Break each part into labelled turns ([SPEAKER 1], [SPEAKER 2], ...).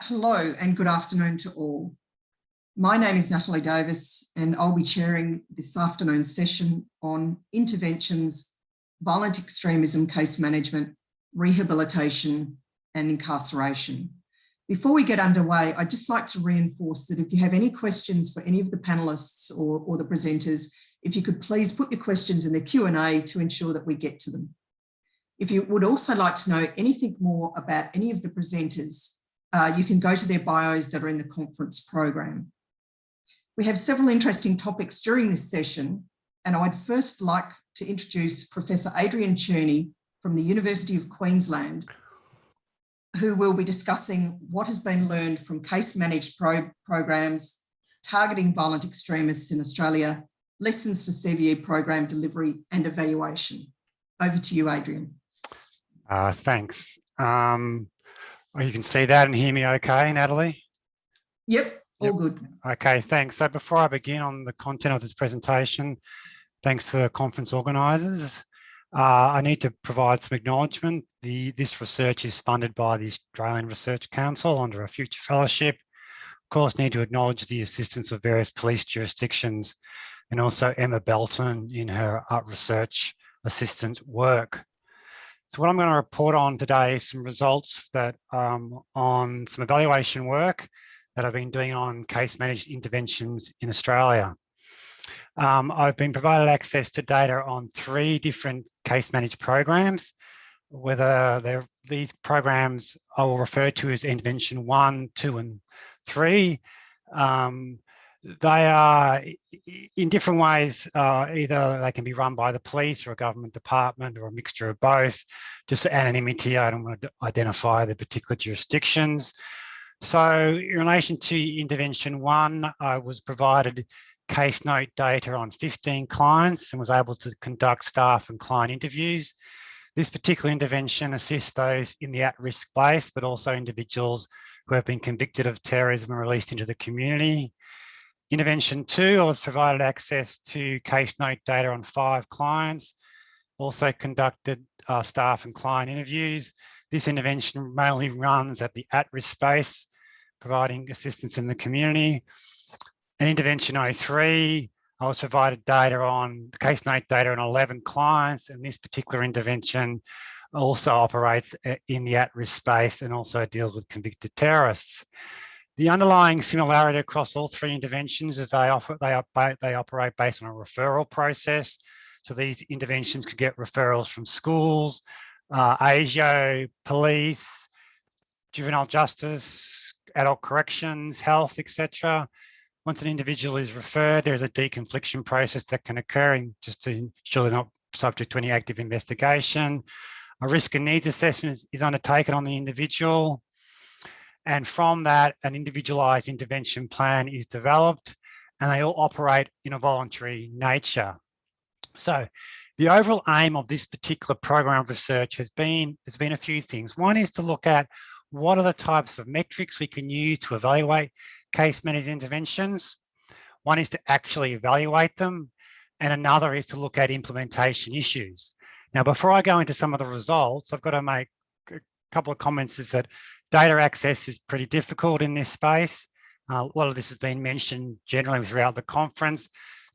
[SPEAKER 1] Hello and good afternoon to all. My name is Natalie Davis and I'll be chairing this afternoon's session on interventions, violent extremism case management, rehabilitation and incarceration. Before we get underway, I'd just like to reinforce that if you have any questions for any of the panellists or the presenters, if you could please put your questions in the Q&A to ensure that we get to them. If you would also like to know anything more about any of the presenters, you can go to their bios that are in the conference program. We have several interesting topics during this session, and I'd first like to introduce Professor Adrian Cherney from the University of Queensland, who will be discussing what has been learned from case managed programs targeting violent extremists in Australia, lessons for CVE program delivery and evaluation. Over to you, Adrian.
[SPEAKER 2] Thanks. You can see that and hear me okay, Natalie?
[SPEAKER 1] Yep, all good.
[SPEAKER 2] Okay, thanks. So before I begin on the content of this presentation, thanks to the conference organisers, I need to provide some acknowledgement. This research is funded by the Australian Research Council under a future fellowship. Of course, need to acknowledge the assistance of various police jurisdictions and also Emma Belton in her research assistant work. So what I'm going to report on today is some results that on some evaluation work that I've been doing on case managed interventions in Australia. I've been provided access to data on 3 different case managed programs, whether these programs I will refer to as intervention 1, 2 and 3. They are in different ways, either they can be run by the police or a government department or a mixture of both. Just for anonymity, I don't want to identify the particular jurisdictions. So in relation to intervention 1, I was provided case note data on 15 clients and was able to conduct staff and client interviews. This particular intervention assists those in the at-risk place, but also individuals who have been convicted of terrorism and released into the community. Intervention 2, I was provided access to case note data on 5 clients, also conducted staff and client interviews. This intervention mainly runs at the at-risk space, providing assistance in the community. And intervention 03, I was provided case note data on 11 clients, and this particular intervention also operates in the at-risk space and also deals with convicted terrorists. The underlying similarity across all 3 interventions is they operate based on a referral process. So these interventions could get referrals from schools, ASIO, police, juvenile justice, adult corrections, health, etc. Once an individual is referred, there's a deconfliction process that can occur just to ensure they're not subject to any active investigation. A risk and needs assessment is undertaken on the individual. And from that, an individualised intervention plan is developed and they all operate in a voluntary nature. So the overall aim of this particular program of research has been a few things. One is to look at what are the types of metrics we can use to evaluate case managed interventions. One is to actually evaluate them, and another is to look at implementation issues. Now, before I go into some of the results, I've got to make a couple of comments. Is that data access is pretty difficult in this space. A lot of this has been mentioned generally throughout the conference,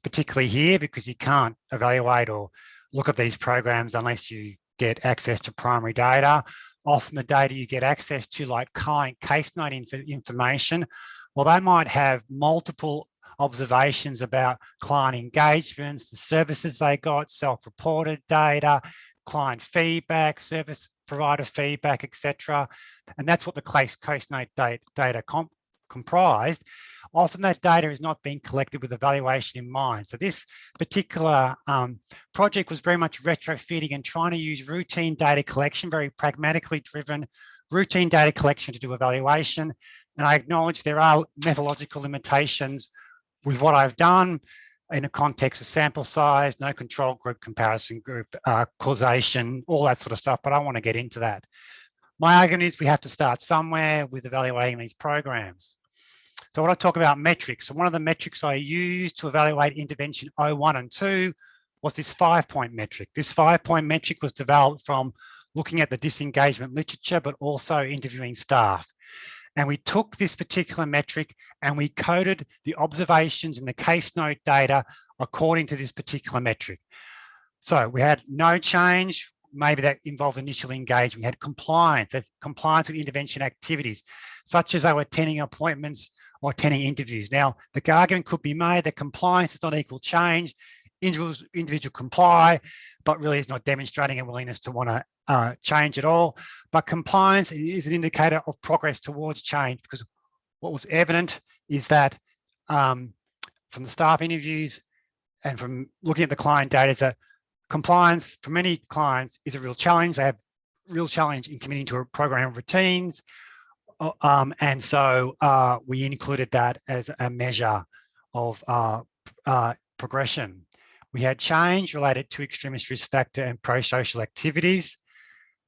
[SPEAKER 2] particularly here, because you can't evaluate or look at these programs unless you get access to primary data. Often the data you get access to, like client case note information, well, they might have multiple observations about client engagements, the services they got, self-reported data, client feedback, service provider feedback, etc. And that's what the case note data comprised. Often that data is not being collected with evaluation in mind. So this particular project was very much retrofitting and trying to use routine data collection, very pragmatically driven routine data collection to do evaluation. And I acknowledge there are methodological limitations with what I've done in a context of sample size, no control group, comparison group, causation, all that sort of stuff, but I want to get into that. My argument is we have to start somewhere with evaluating these programs. So when I talk about metrics, so one of the metrics I used to evaluate intervention 01 and 2 was this 5-point metric. This 5-point metric was developed from looking at the disengagement literature, but also interviewing staff. And we took this particular metric and we coded the observations in the case note data according to this particular metric. So we had no change. Maybe that involved initial engagement. We had compliance, that's compliance with intervention activities, such as they were attending appointments or attending interviews. Now, the argument could be made that compliance is not equal change. Individual comply, but really is not demonstrating a willingness to want to change at all. But compliance is an indicator of progress towards change, because what was evident is that from the staff interviews and from looking at the client data is that compliance for many clients is a real challenge. They have real challenge in committing to a program of routines. And so we included that as a measure of progression. We had change related to extremist risk factor and pro-social activities.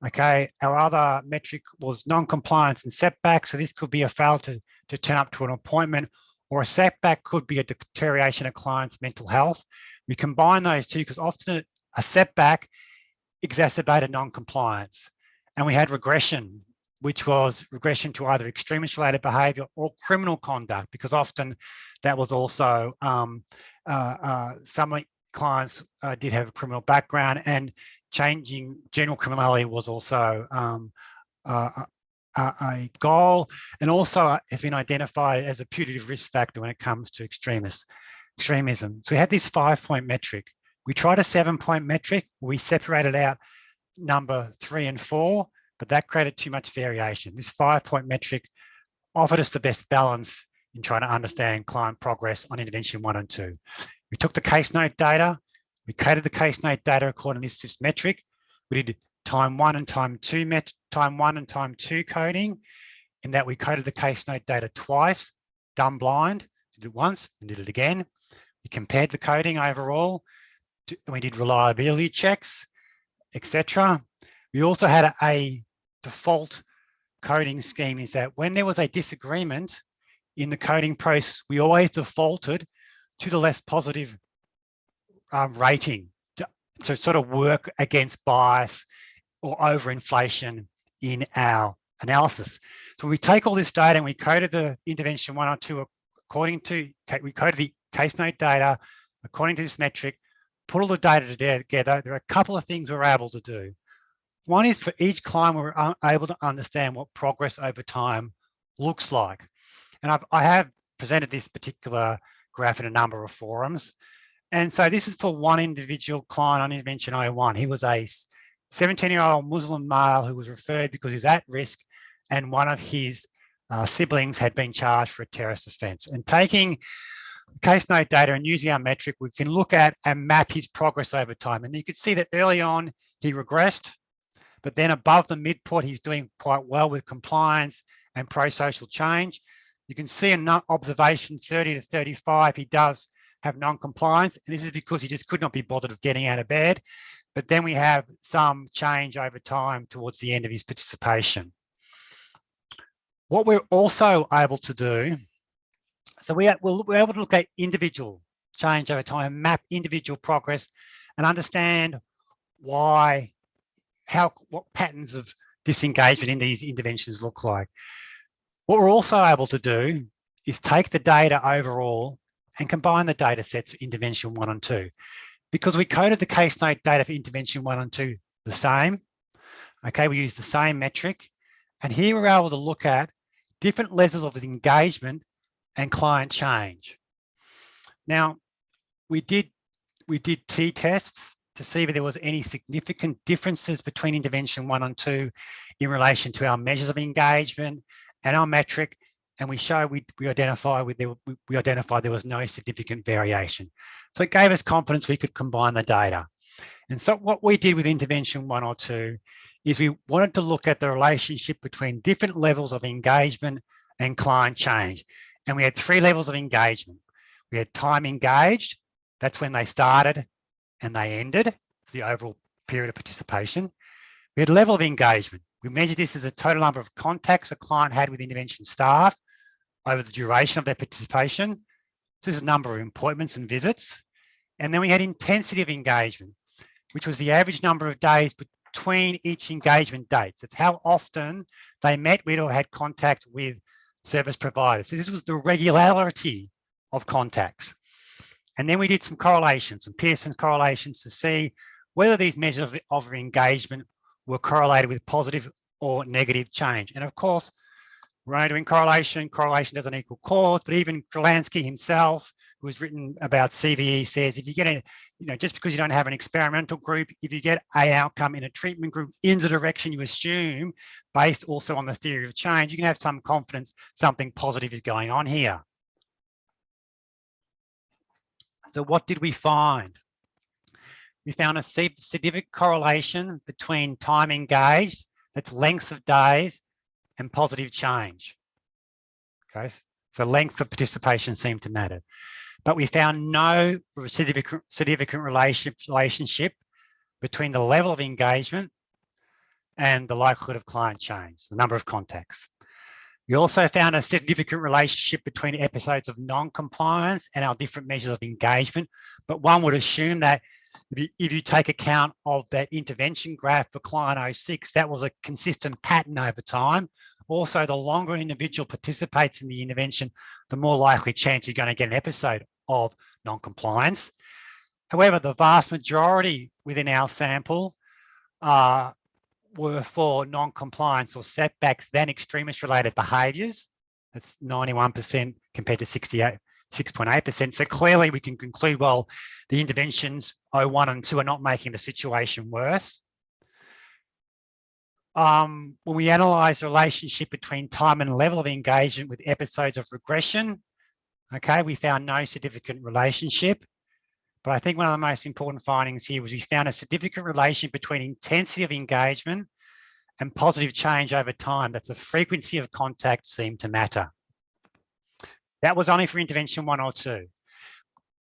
[SPEAKER 2] Okay, our other metric was non-compliance and setback. So this could be a fail to turn up to an appointment, or a setback could be a deterioration of clients' mental health. We combine those two because often a setback exacerbated non-compliance. And we had regression, which was regression to either extremist-related behaviour or criminal conduct, because often that was also some clients did have a criminal background, and changing general criminality was also a goal, and also has been identified as a putative risk factor when it comes to extremism. So we had this 5-point metric. We tried a 7-point metric. We separated out number 3 and 4, but that created too much variation. This 5-point metric offered us the best balance in trying to understand client progress on intervention 1 and 2. We took the case note data, we coded the case note data according to this metric. We did time 1 and time 2 coding, in that we coded the case note data twice, done blind, did it once and did it again. We compared the coding overall, and we did reliability checks, etc. We also had a default coding scheme, is that when there was a disagreement in the coding process, we always defaulted to the less positive rating to sort of work against bias or overinflation in our analysis. So we take all this data and we coded the intervention 1 or 2 according to, we coded the case note data according to this metric, put all the data together. There are a couple of things we're able to do. One is, for each client, we're able to understand what progress over time looks like. And I have presented this particular graph in a number of forums. And so this is for one individual client on intervention 01. He was a 17-year-old Muslim male who was referred because he was at risk, and one of his siblings had been charged for a terrorist offence. And taking case note data and using our metric, we can look at and map his progress over time. And you could see that early on he regressed, but then above the midpoint, he's doing quite well with compliance and pro-social change. You can see in observation 30 to 35, he does have non-compliance. And this is because he just could not be bothered of getting out of bed. But then we have some change over time towards the end of his participation. What we're also able to do, so we're able to look at individual change over time, map individual progress, and understand what patterns of disengagement in these interventions look like. What we're also able to do is take the data overall and combine the data sets for intervention 1 and 2. Because we coded the case note data for intervention 1 and 2 the same, okay, we use the same metric. And here we're able to look at different levels of engagement and client change. Now, we did t-tests to see if there was any significant differences between intervention 1 and 2 in relation to our measures of engagement and our metric, and we identified there was no significant variation. So it gave us confidence we could combine the data. And so what we did with intervention 1 or 2 is we wanted to look at the relationship between different levels of engagement and client change. And we had 3 levels of engagement. We had time engaged, that's when they started and they ended, the overall period of participation. We had level of engagement. We measured this as a total number of contacts a client had with intervention staff over the duration of their participation. So this is a number of appointments and visits. And then we had intensity of engagement, which was the average number of days between each engagement date. That's how often they met with or had contact with service providers. So this was the regularity of contacts. And then we did some correlations, some Pearson's correlations to see whether these measures of engagement were correlated with positive or negative change. And of course, we're only doing correlation. Correlation doesn't equal cause, but even Krolansky himself, who's written about CVE, says if you get a, just because you don't have an experimental group, if you get a outcome in a treatment group in the direction you assume, based also on the theory of change, you can have some confidence something positive is going on here. So what did we find? We found a significant correlation between time engaged, that's length of days, and positive change. Okay, so length of participation seemed to matter. But we found no significant relationship between the level of engagement and the likelihood of client change, the number of contacts. We also found a significant relationship between episodes of non-compliance and our different measures of engagement. But one would assume that if you take account of that intervention graph for client 06, that was a consistent pattern over time. Also, the longer an individual participates in the intervention, the more likely chance you're going to get an episode of non-compliance. However, the vast majority within our sample were for non-compliance or setbacks than extremist-related behaviours. That's 91% compared to 6.8%. So clearly we can conclude, well, the interventions 01 and 2 are not making the situation worse. When we analyse the relationship between time and level of engagement with episodes of regression, okay, we found no significant relationship. But I think one of the most important findings here was we found a significant relation between intensity of engagement and positive change over time, that the frequency of contact seemed to matter. That was only for intervention 1 or 2.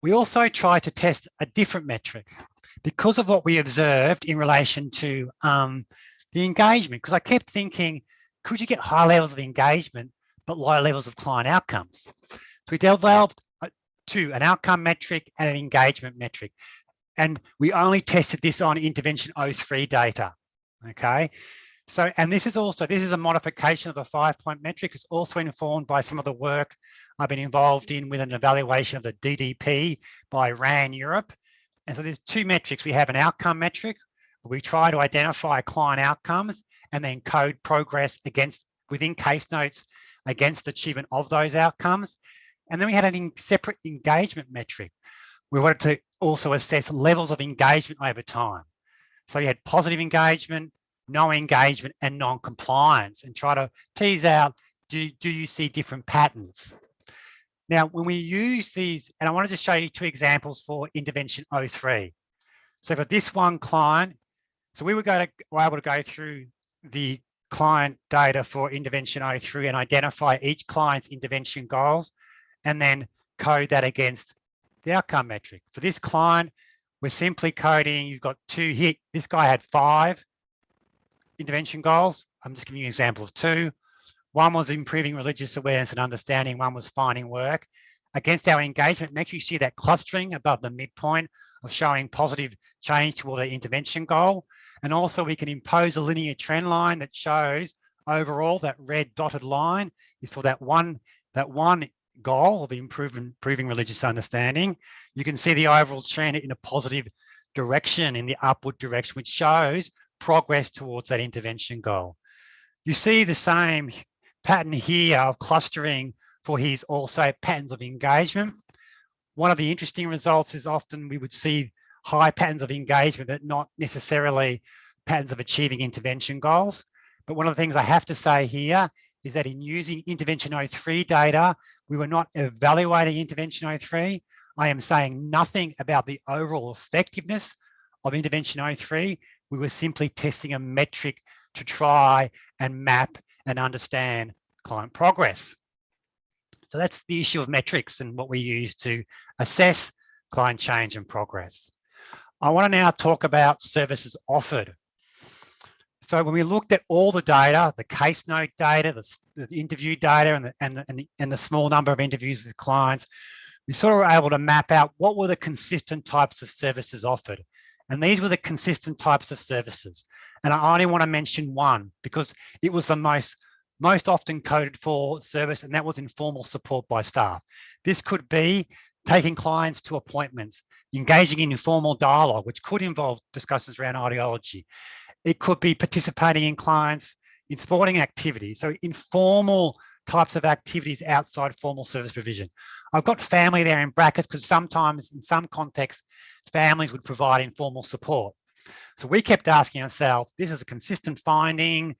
[SPEAKER 2] We also tried to test a different metric because of what we observed in relation to the engagement, because I kept thinking, could you get high levels of engagement but low levels of client outcomes? So we developed an outcome metric and an engagement metric. And we only tested this on intervention 03 data, okay? So, and this is a modification of the 5-point metric. It's also informed by some of the work I've been involved in with an evaluation of the DDP by RAN Europe. And so there's 2 metrics. We have an outcome metric, where we try to identify client outcomes and then code progress within case notes against achievement of those outcomes. And then we had a separate engagement metric. We wanted to also assess levels of engagement over time. So you had positive engagement, no engagement, and non-compliance, and try to tease out, do you see different patterns? Now, when we use these, and I wanted to show you 2 examples for intervention 03. So for this one client, so we were able to go through the client data for intervention 03 and identify each client's intervention goals, and then code that against the outcome metric. For this client, we're simply coding, you've got 2 here. This guy had 5 intervention goals. I'm just giving you an example of 2. One was improving religious awareness and understanding. One was finding work. Against our engagement, make sure you see that clustering above the midpoint of showing positive change toward the intervention goal. And also we can impose a linear trend line that shows overall that red dotted line is for that one goal of improving religious understanding. You can see the overall trend in a positive direction, in the upward direction, which shows progress towards that intervention goal. You see the same pattern here of clustering for his also patterns of engagement. One of the interesting results is often we would see high patterns of engagement, but not necessarily patterns of achieving intervention goals. But one of the things I have to say here is that in using intervention 03 data, we were not evaluating intervention 03. I am saying nothing about the overall effectiveness of intervention 03. We were simply testing a metric to try and map and understand client progress. So that's the issue of metrics and what we use to assess client change and progress. I want to now talk about services offered. So when we looked at all the data, the case note data, the interview data, and the small number of interviews with clients, we sort of were able to map out what were the consistent types of services offered. And these were the consistent types of services. And I only want to mention one because it was the most most often coded for service, and that was informal support by staff. This could be taking clients to appointments, engaging in informal dialogue, which could involve discussions around ideology. It could be participating in clients in sporting activities, so informal types of activities outside formal service provision. I've got family there in brackets because sometimes in some contexts, families would provide informal support. So we kept asking ourselves, this is a consistent finding,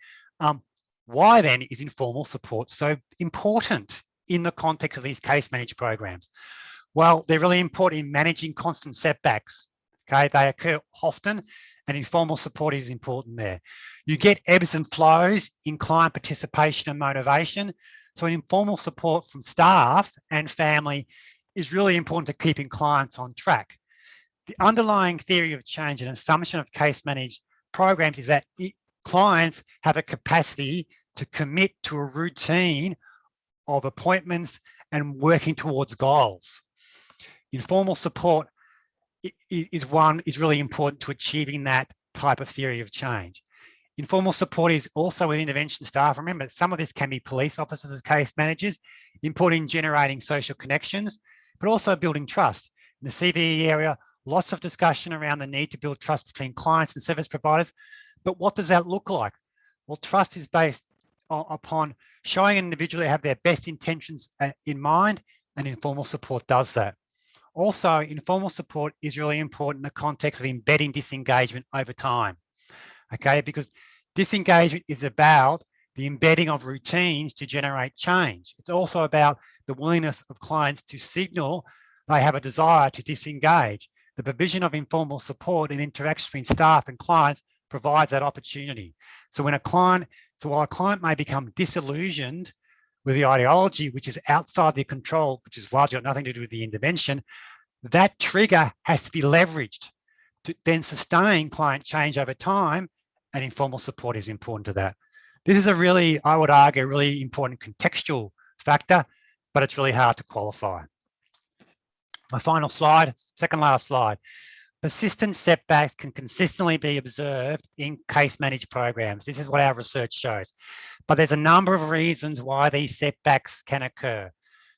[SPEAKER 2] why then is informal support so important in the context of these case managed programs? Well, they're really important in managing constant setbacks. Okay, they occur often, and informal support is important there. You get ebbs and flows in client participation and motivation. So informal support from staff and family is really important to keeping clients on track. The underlying theory of change and assumption of case managed programs is that clients have a capacity to commit to a routine of appointments and working towards goals. Informal support is really important to achieving that type of theory of change. Informal support is also with intervention staff. Remember, some of this can be police officers as case managers, important in generating social connections, but also building trust. In the CVE area, lots of discussion around the need to build trust between clients and service providers. But what does that look like? Well, trust is based upon showing an individual they have their best intentions in mind, and informal support does that. Also, informal support is really important in the context of embedding disengagement over time, okay? Because disengagement is about the embedding of routines to generate change. It's also about the willingness of clients to signal they have a desire to disengage. The provision of informal support and interaction between staff and clients provides that opportunity. So while a client may become disillusioned with the ideology, which is outside their control, which is largely got nothing to do with the intervention, that trigger has to be leveraged to then sustain client change over time, and informal support is important to that. This is a really, I would argue, really important contextual factor, but it's really hard to qualify. My final slide, second last slide. Persistent setbacks can consistently be observed in case managed programs. This is what our research shows. But there's a number of reasons why these setbacks can occur.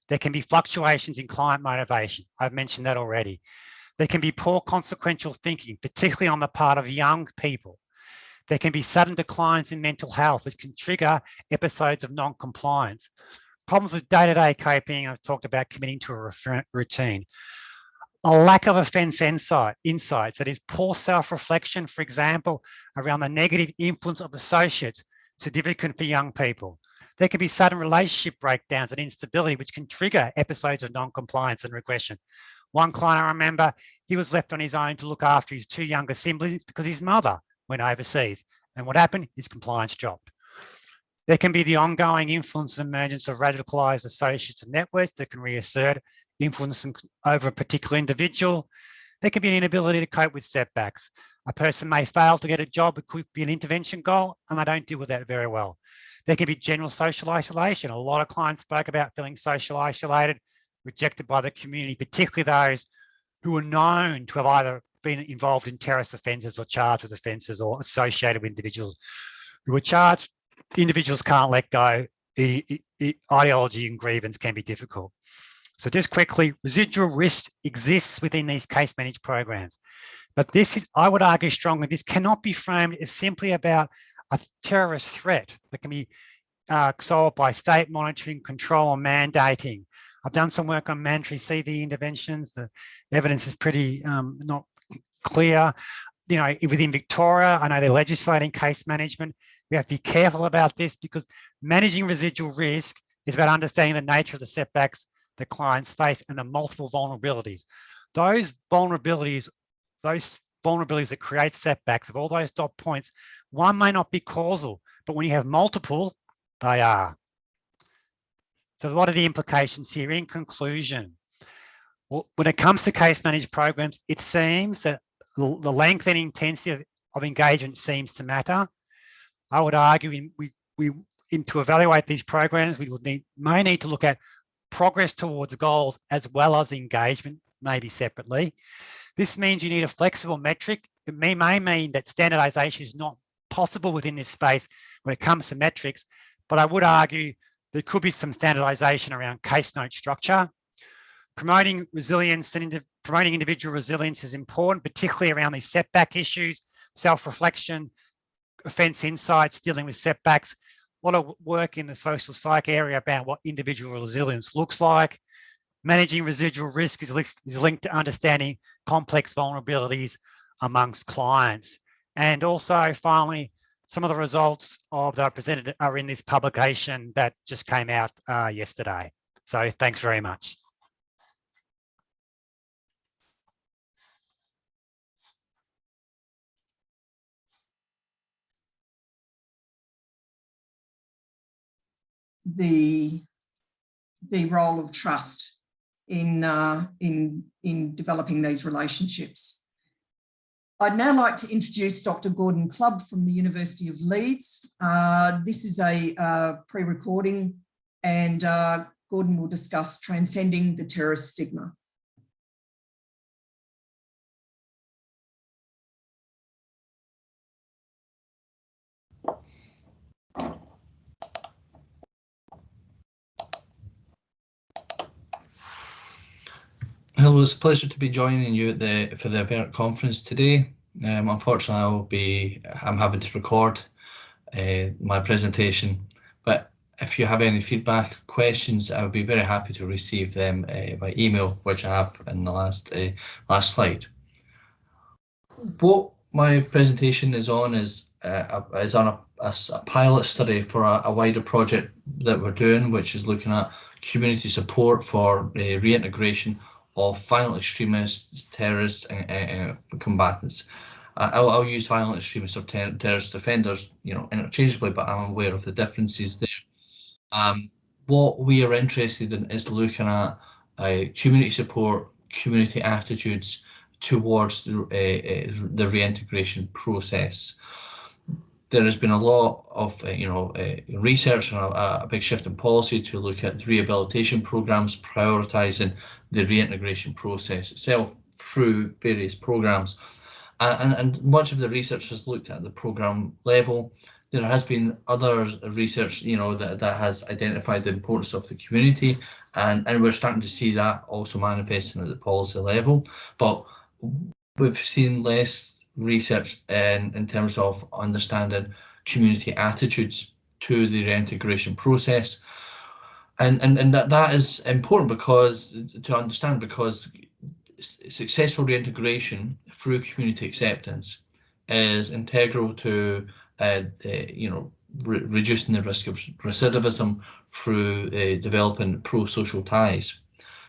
[SPEAKER 2] There can be fluctuations in client motivation. I've mentioned that already. There can be poor consequential thinking, particularly on the part of young people. There can be sudden declines in mental health, which can trigger episodes of non-compliance. Problems with day-to-day coping, I've talked about committing to a routine. A lack of offence insights, that is poor self-reflection, for example, around the negative influence of associates, significant for young people. There can be sudden relationship breakdowns and instability, which can trigger episodes of non-compliance and regression. One client I remember, he was left on his own to look after his two younger siblings because his mother went overseas. And what happened? His compliance dropped. There can be the ongoing influence and emergence of radicalised associates and networks that can reassert influence over a particular individual. There can be an inability to cope with setbacks. A person may fail to get a job, it could be an intervention goal, and they don't deal with that very well. There can be general social isolation. A lot of clients spoke about feeling social isolated, rejected by the community, particularly those who are known to have either been involved in terrorist offences or charged with offences or associated with individuals who are charged. The individuals can't let go. Ideology and grievance can be difficult. So just quickly, residual risk exists within these case managed programs. But this is, I would argue strongly, this cannot be framed as simply about a terrorist threat that can be solved by state monitoring, control, or mandating. I've done some work on mandatory CV interventions. The evidence is pretty not clear. You know, within Victoria, I know they're legislating case management. We have to be careful about this because managing residual risk is about understanding the nature of the setbacks that clients face and the multiple vulnerabilities. Those vulnerabilities that create setbacks of all those dot points, one may not be causal, but when you have multiple, they are. So what are the implications here? In conclusion, well, when it comes to case managed programs, it seems that the length and intensity of engagement seems to matter. I would argue to evaluate these programs, we may need to look at progress towards goals as well as engagement, maybe separately. This means you need a flexible metric. It may mean that standardization is not possible within this space when it comes to metrics, but I would argue there could be some standardization around case note structure. Promoting resilience and promoting individual resilience is important, particularly around these setback issues, self-reflection, offence insights, dealing with setbacks. A lot of work in the social psych area about what individual resilience looks like. Managing residual risk is linked to understanding complex vulnerabilities amongst clients. And also, finally, some of the results that I presented are in this publication that just came out yesterday. So thanks very much.
[SPEAKER 1] The role of trust in developing these relationships. I'd now like to introduce Dr. Gordon Clubb from the University of Leeds. This is a pre-recording, and Gordon will discuss transcending the terrorist stigma.
[SPEAKER 3] Hello, it's a pleasure to be joining you for the AVERT conference today. Unfortunately, I'm having to record my presentation, but if you have any feedback, questions, I would be very happy to receive them by email, which I have in the last slide. What my presentation is on is on a pilot study for a wider project that we're doing, which is looking at community support for reintegration of violent extremists, terrorists, and combatants. I'll use violent extremists or terrorist offenders, interchangeably, but I'm aware of the differences there. What we are interested in is looking at community support, community attitudes towards the reintegration process. There has been a lot of research and a big shift in policy to look at rehabilitation programs, prioritising the reintegration process itself through various programs. And much of the research has looked at the program level. There has been other research, that has identified the importance of the community, and we're starting to see that also manifesting at the policy level. But we've seen less research in terms of understanding community attitudes to the reintegration process, and that is important because successful reintegration through community acceptance is integral to reducing the risk of recidivism through developing pro-social ties.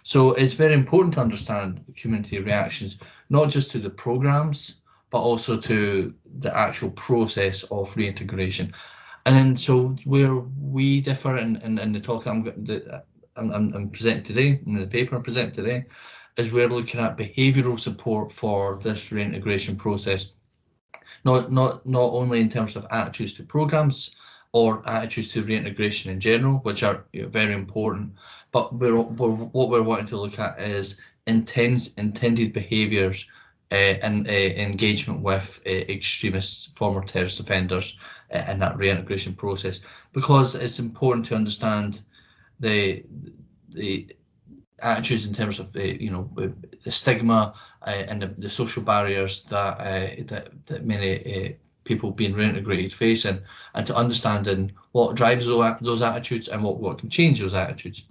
[SPEAKER 3] So it's very important to understand community reactions, not just to the programs, but also to the actual process of reintegration. And then, so where we differ in the talk I'm presenting today, in the paper I'm presenting today, is we're looking at behavioural support for this reintegration process, not only in terms of attitudes to programs or attitudes to reintegration in general, which are very important, but what we're wanting to look at is intended behaviours and engagement with extremists, former terrorist offenders in that reintegration process, because it's important to understand the attitudes in terms of the stigma and the social barriers that many people being reintegrated face, and to understanding what drives those attitudes and what can change those attitudes.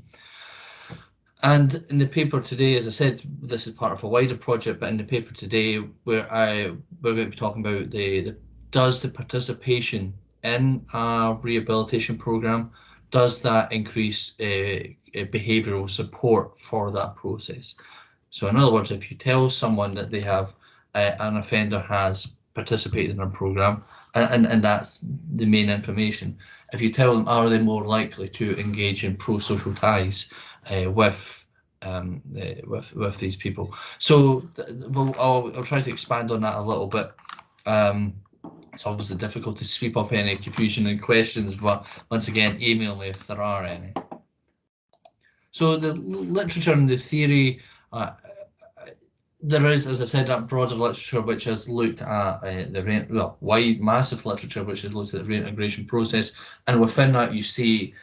[SPEAKER 3] And in the paper today, as I said, this is part of a wider project, but in the paper today, we're going to be talking about does the participation in a rehabilitation program, does that increase behavioural support for that process? So in other words, if you tell someone that they have an offender has participated in a program, and that's the main information, if you tell them, are they more likely to engage in pro-social ties with these people? So I'll try to expand on that a little bit. It's obviously difficult to sweep up any confusion and questions, but once again, email me if there are any. So the literature and the theory there is, as I said, that broader literature which has looked at the wide, massive literature which has looked at the reintegration process, and within that you see,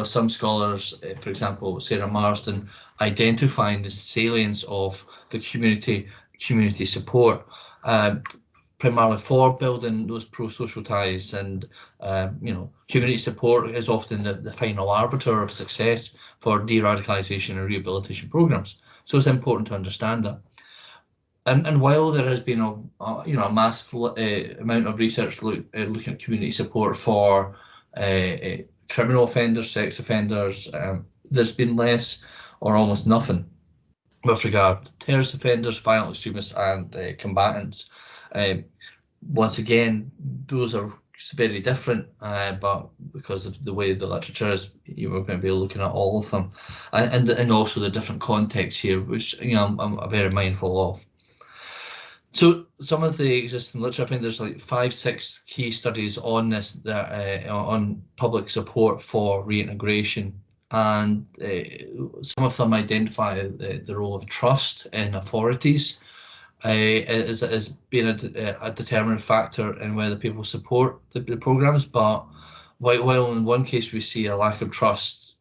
[SPEAKER 3] some scholars, for example, Sarah Marsden, identifying the salience of the community support, primarily for building those pro-social ties, and community support is often the final arbiter of success for de-radicalisation and rehabilitation programmes. So it's important to understand that. And while there has been a massive amount of research looking at community support for criminal offenders, sex offenders, there's been less or almost nothing with regard to terrorist offenders, violent extremists, and combatants. Once again, those are very different, but because of the way the literature is, we're going to be looking at all of them, and also the different contexts here, which I'm very mindful of. So some of the existing literature, I think there's like 5-6 key studies on this, on public support for reintegration, and some of them identify the role of trust in authorities as being a determinant factor in whether people support the programmes. But while in one case we see a lack of trust,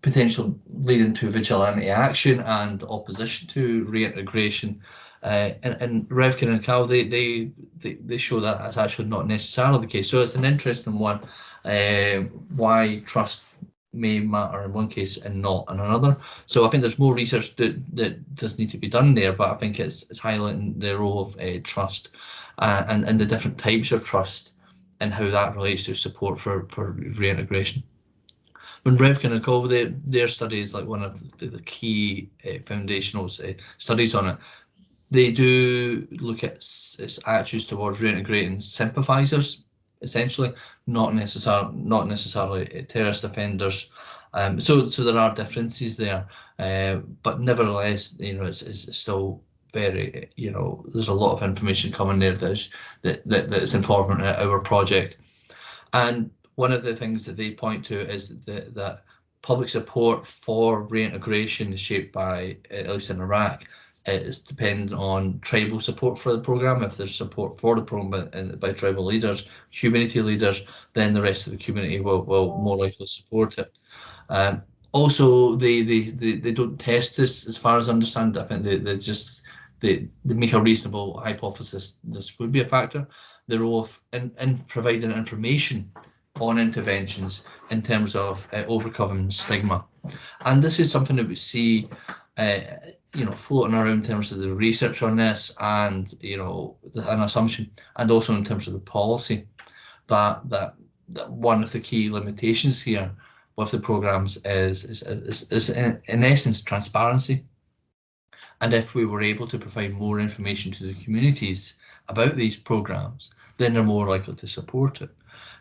[SPEAKER 3] potential leading to vigilante action and opposition to reintegration, and Revkin and Cal, they show that that's actually not necessarily the case. So it's an interesting one, why trust may matter in one case and not in another. So I think there's more research that does need to be done there, but I think it's highlighting the role of trust and the different types of trust and how that relates to support for reintegration. When Revkin and Co, their study is like one of the key foundational studies on it. They do look at its attitudes towards reintegrating sympathisers, essentially, not necessarily terrorist offenders. So there are differences there, but nevertheless, it's still very, there's a lot of information coming there that's informing our project. And one of the things that they point to is that public support for reintegration is shaped by, at least in Iraq, is dependent on tribal support for the programme. If there's support for the programme by tribal leaders, community leaders, then the rest of the community will more likely support it. Also, they don't test this, as far as I understand. I think they make a reasonable hypothesis this would be a factor. The role of in providing information on interventions in terms of overcoming stigma, and this is something that we see floating around in terms of the research on this, and an assumption, and also in terms of the policy, that one of the key limitations here with the programs is in essence transparency. And if we were able to provide more information to the communities about these programs, then they're more likely to support it.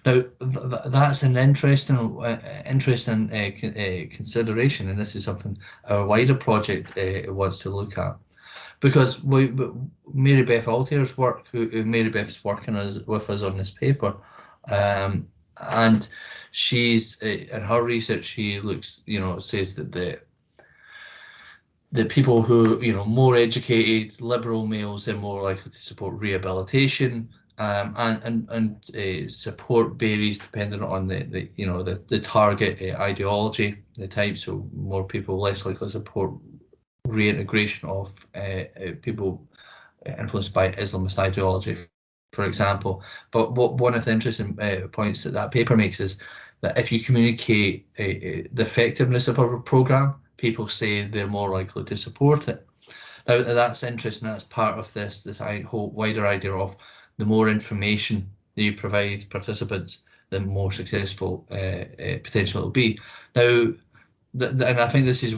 [SPEAKER 3] Now, that's an interesting consideration, and this is something our wider project wants to look at, because Mary Beth Altier's work, who Mary Beth's working with us on this paper, and she's in her research, she looks, says that the people who, more educated, liberal males, they're more likely to support rehabilitation. And support varies depending on the target ideology, the type. So more people less likely to support reintegration of people influenced by Islamist ideology, for example. But one of the interesting points that paper makes is that if you communicate the effectiveness of a programme, people say they're more likely to support it. Now that's interesting. That's part of this whole wider idea of the more information that you provide participants, the more successful potential it'll be. Now, and I think this is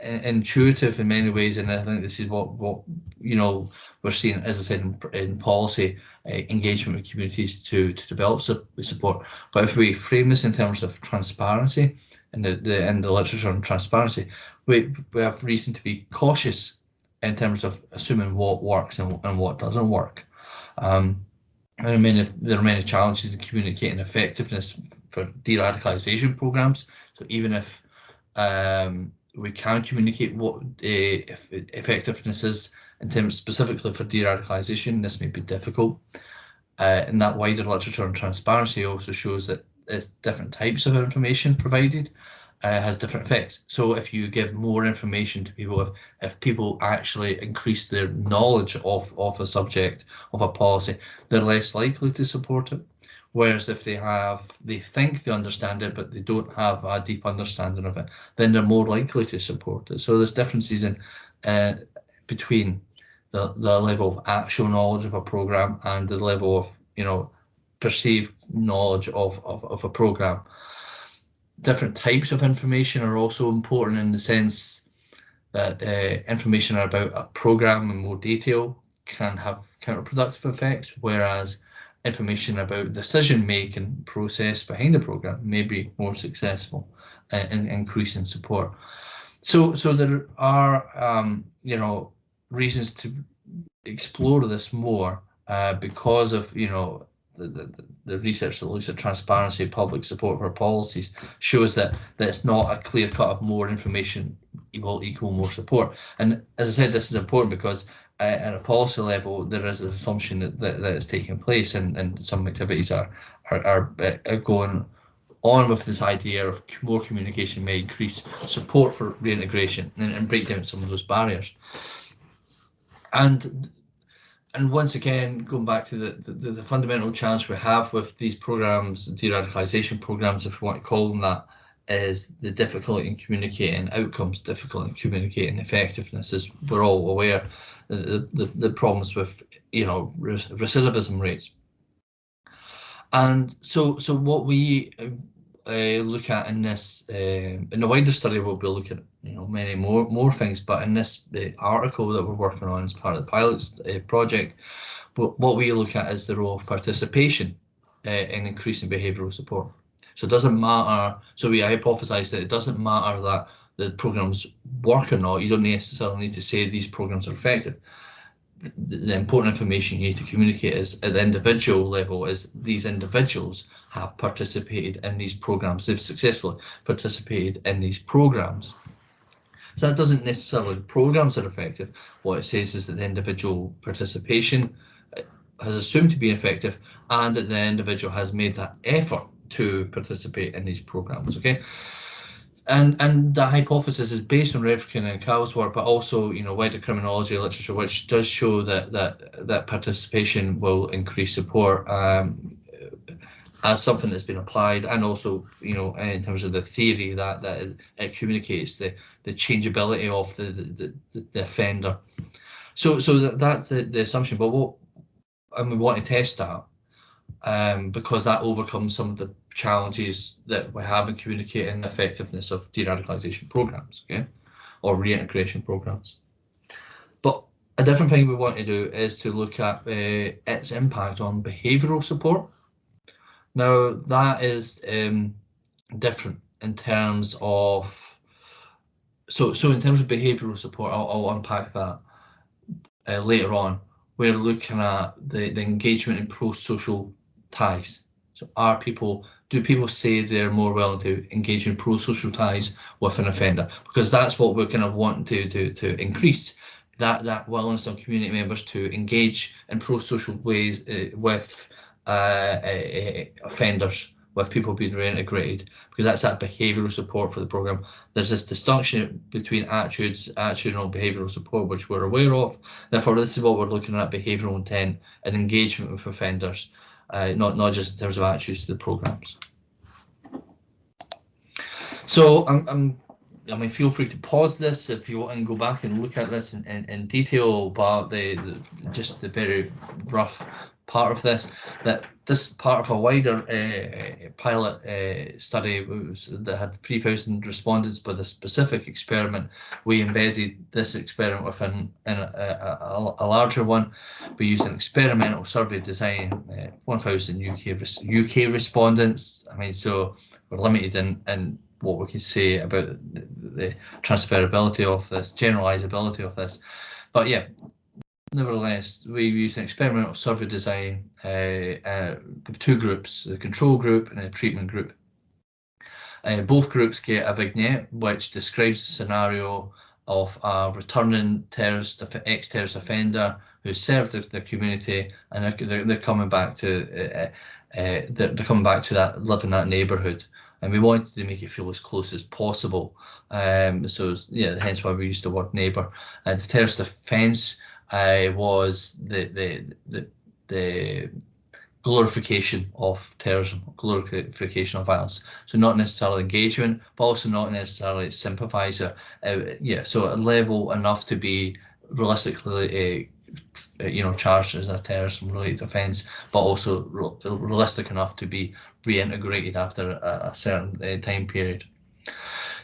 [SPEAKER 3] intuitive in many ways, and I think this is what we're seeing, as I said, in policy engagement with communities to develop support. But if we frame this in terms of transparency and the literature on transparency, we have reason to be cautious in terms of assuming what works and what doesn't work. And there are many challenges in communicating effectiveness for de-radicalisation programmes. So even if we can communicate what effectiveness is in terms specifically for de-radicalisation. This may be difficult. And that wider literature on transparency also shows that there's different types of information provided has different effects. So if you give more information to people, if people actually increase their knowledge of a subject, of a policy, they're less likely to support it. Whereas if they think they understand it, but they don't have a deep understanding of it, then they're more likely to support it. So there's differences in between the level of actual knowledge of a program and the level of, you know, perceived knowledge of a program. Different types of information are also important in the sense that information about a program in more detail can have counterproductive effects, whereas information about decision-making process behind the program may be more successful in increasing support. So there are you know, reasons to explore this more because of, you know, the research that looks at transparency, public support for policies shows that it's not a clear cut of more information will equal more support. And as I said, this is important because at a policy level, there is an assumption that is taking place, and some activities are going on with this idea of more communication may increase support for reintegration and break down some of those barriers. And once again, going back to the fundamental challenge we have with these programs, de-radicalisation programs, if we want to call them that, is the difficulty in communicating outcomes, difficulty in communicating effectiveness. As we're all aware, the problems with, you know, recidivism rates. And so what we look at in this, in the wider study, we'll be looking at, you know, many more things, but in this article that we're working on as part of the pilot project, what we look at is the role of participation in increasing behavioural support. So it doesn't matter, so we hypothesise that it doesn't matter that the programmes work or not. You don't necessarily need to say these programmes are effective. The important information you need to communicate is at the individual level is these individuals have participated in these programs. They've successfully participated in these programs. So that doesn't necessarily mean programs are effective. What it says is that the individual participation has assumed to be effective and that the individual has made that effort to participate in these programs. Okay. And the hypothesis is based on Revkin and Cowell's work, but also, you know, wider criminology literature, which does show that participation will increase support as something that's been applied, and also, you know, in terms of the theory that it communicates the changeability of the offender. So that's the assumption. But we want to test that because that overcomes some of the challenges that we have in communicating the effectiveness of de-radicalisation programs, okay, or reintegration programs. But a different thing we want to do is to look at its impact on behavioural support. Now that is different in terms of, so in terms of behavioural support, I'll unpack that later on. We're looking at the engagement in pro-social ties. So do people say they're more willing to engage in pro-social ties with an offender? Because that's what we're kind of wanting to increase, that willingness of community members to engage in pro-social ways with offenders, with people being reintegrated, because that's that behavioural support for the programme. There's this distinction between attitudinal behavioural support, which we're aware of. Therefore, this is what we're looking at: behavioural intent and engagement with offenders, not just in terms of attitudes to the programmes. So I mean, feel free to pause this if you want and go back and look at this in detail, but just the very rough part of this, that this part of a wider pilot study that had 3,000 respondents with a specific experiment. We embedded this experiment within a larger one. We used an experimental survey design, 1,000 UK respondents. I mean, so we're limited in what we can say about the transferability of this, generalizability of this. But yeah, nevertheless, we used an experimental survey design with two groups, the control group and a treatment group. Both groups get a vignette which describes the scenario of a returning ex-terrorist offender who served the community, and they're coming back to they're coming back to live in that neighbourhood. And we wanted to make it feel as close as possible. So yeah, hence why we used the word neighbour. And the terrorist offence was the glorification of terrorism, glorification of violence. So not necessarily engagement, but also not necessarily sympathiser. So a level enough to be realistically, charged as a terrorism-related offence, but also realistic enough to be reintegrated after a certain time period.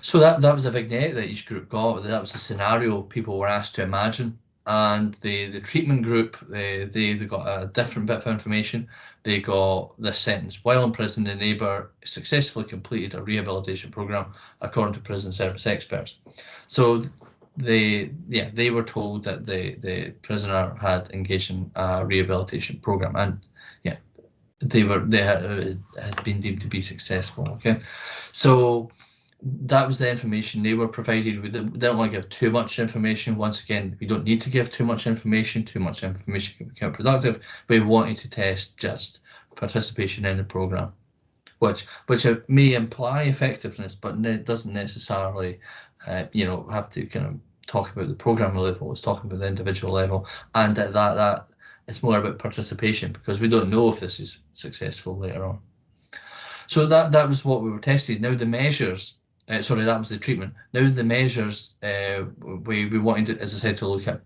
[SPEAKER 3] So that was a vignette that each group got. That was the scenario people were asked to imagine. And the treatment group, they got a different bit of information. They got this sentence: while in prison, the neighbour successfully completed a rehabilitation programme according to prison service experts. So they were told that the prisoner had engaged in a rehabilitation programme, and they had been deemed to be successful. Okay, so that was the information they were provided. We didn't want to give too much information. Once again, we don't need to give too much information. Too much information can be counterproductive. We wanted to test just participation in the programme, which may imply effectiveness, but it doesn't necessarily, have to kind of talk about the programme level. It's talking about the individual level, and that it's more about participation, because we don't know if this is successful later on. So that was what we were testing. Now the measures. That was the treatment. Now the measures, we wanted, as I said, to look at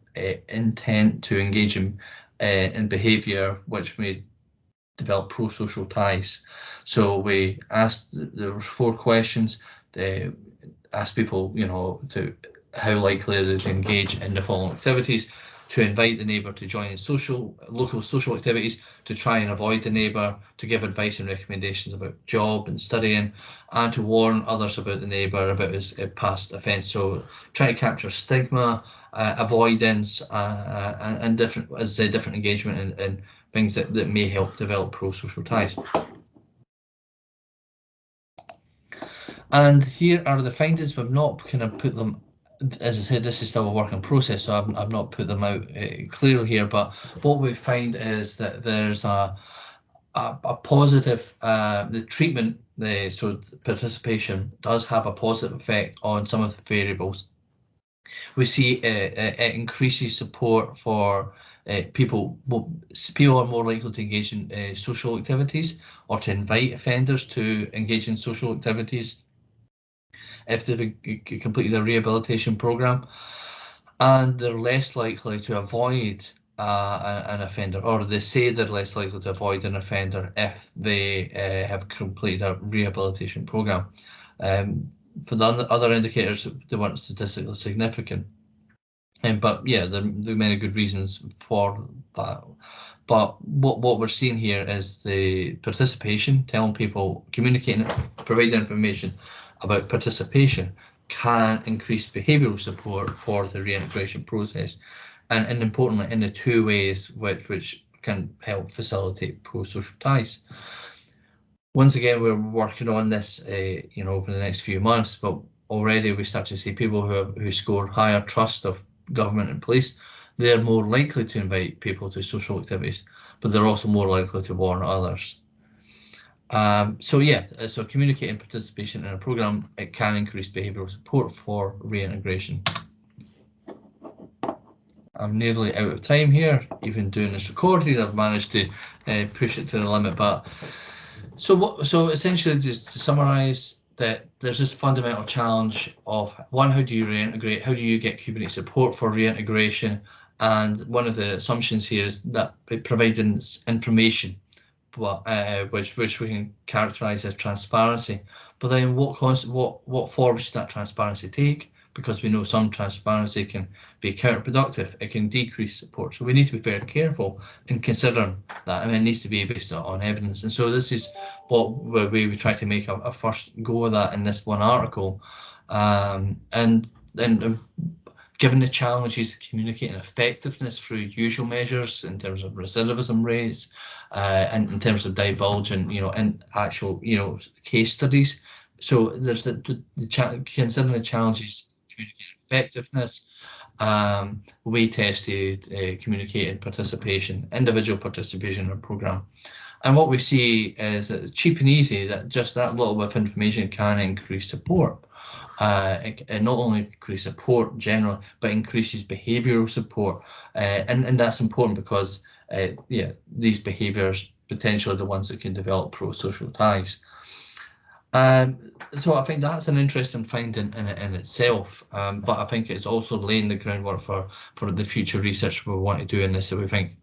[SPEAKER 3] intent to engage in behaviour which may develop pro-social ties. So we asked, there were 4 questions, asked people, to how likely are they to engage in the following activities: to invite the neighbour to join in local social activities, to try and avoid the neighbour, to give advice and recommendations about job and studying, and to warn others about the neighbour about his past offence. So try to capture stigma, avoidance, and different, as I say, different engagement and things that may help develop pro-social ties. And here are the findings. We've not kind of put them, as I said, this is still a work in process, so I've not put them out clearly here, but what we find is that there's a positive, the treatment, so participation does have a positive effect on some of the variables. We see it increases support for people are more likely to engage in social activities, or to invite offenders to engage in social activities if they've completed a rehabilitation programme, and they're less likely to avoid an offender, or they say they're less likely to avoid an offender if they have completed a rehabilitation programme. For the other indicators, they weren't statistically significant. But yeah, there are many good reasons for that. But what we're seeing here is the participation, telling people, communicating, providing information about participation can increase behavioural support for the reintegration process, and importantly, in the 2 ways which can help facilitate pro-social ties. Once again, we're working on this, over the next few months, but already we start to see people who score higher trust of government and police. They're more likely to invite people to social activities, but they're also more likely to warn others. So communicating participation in a programme, it can increase behavioural support for reintegration. I'm nearly out of time here. Even doing this recording, I've managed to push it to the limit. But so essentially, just to summarise, that there's this fundamental challenge of, one, how do you reintegrate? How do you get community support for reintegration? And one of the assumptions here is that providing information, which we can characterise as transparency. But then what form should that transparency take? Because we know some transparency can be counterproductive. It can decrease support. So we need to be very careful in considering that. I mean, it needs to be based on evidence. And so this is what we try to make a first go of that in this one article. And given the challenges of communicating effectiveness through usual measures in terms of recidivism rates, and in terms of divulging, in actual, case studies, So there's considering the challenges, communicating effectiveness, way tested communicating participation, individual participation in a program. And what we see is that it's cheap and easy, that just that little bit of information can increase support. It not only increase support generally, but increases behavioural support. And that's important because yeah, these behaviours potentially are the ones that can develop pro-social ties. So I think that's an interesting finding in itself, but I think it's also laying the groundwork for the future research we want to do in this that we think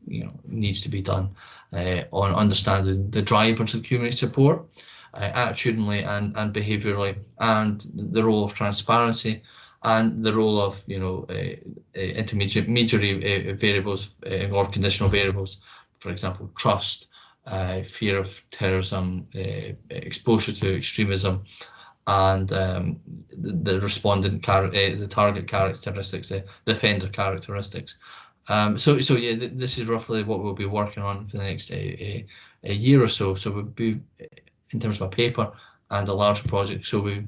[SPEAKER 3] needs to be done on understanding the drivers of community support, attitudinally and behaviourally, and the role of transparency and the role of intermediary variables or conditional variables, for example, trust, fear of terrorism, exposure to extremism, and the respondent the target characteristics, the offender characteristics. So yeah, this is roughly what we'll be working on for the next a year or so. So we'll be in terms of a paper and a large project. So we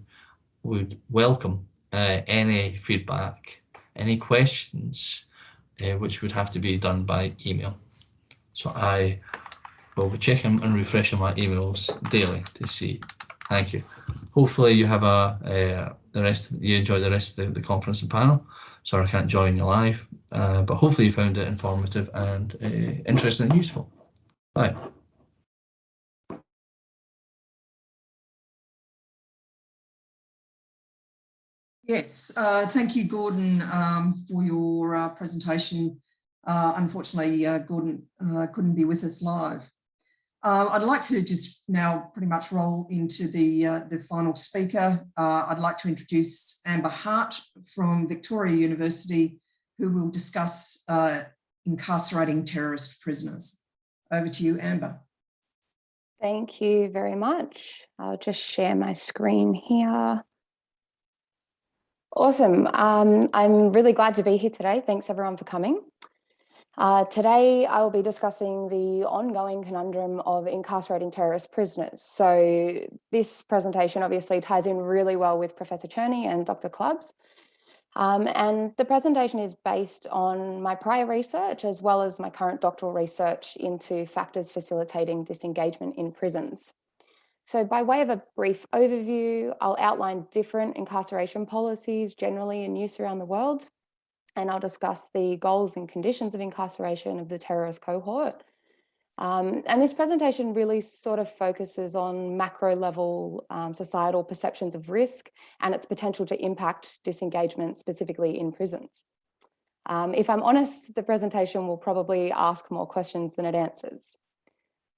[SPEAKER 3] would welcome any feedback, any questions, which would have to be done by email. So I will be checking and refreshing my emails daily to see. Thank you. Hopefully you have you enjoy the rest of the conference and panel. Sorry I can't join you live, but hopefully you found it informative and interesting and useful. Bye.
[SPEAKER 1] Yes, thank you, Gordon, for your presentation. Unfortunately, Gordon couldn't be with us live. I'd like to just now pretty much roll into the final speaker. I'd like to introduce Amber Hart from Victoria University, who will discuss incarcerating terrorist prisoners. Over to you, Amber.
[SPEAKER 4] Thank you very much. I'll just share my screen here. Awesome. I'm really glad to be here today. Thanks everyone for coming. Today I will be discussing the ongoing conundrum of incarcerating terrorist prisoners. So this presentation obviously ties in really well with Professor Cherney and Dr. Clubb's. And the presentation is based on my prior research as well as my current doctoral research into factors facilitating disengagement in prisons. So by way of a brief overview, I'll outline different incarceration policies generally in use around the world, and I'll discuss the goals and conditions of incarceration of the terrorist cohort. And this presentation really sort of focuses on macro level societal perceptions of risk and its potential to impact disengagement specifically in prisons. If I'm honest, the presentation will probably ask more questions than it answers.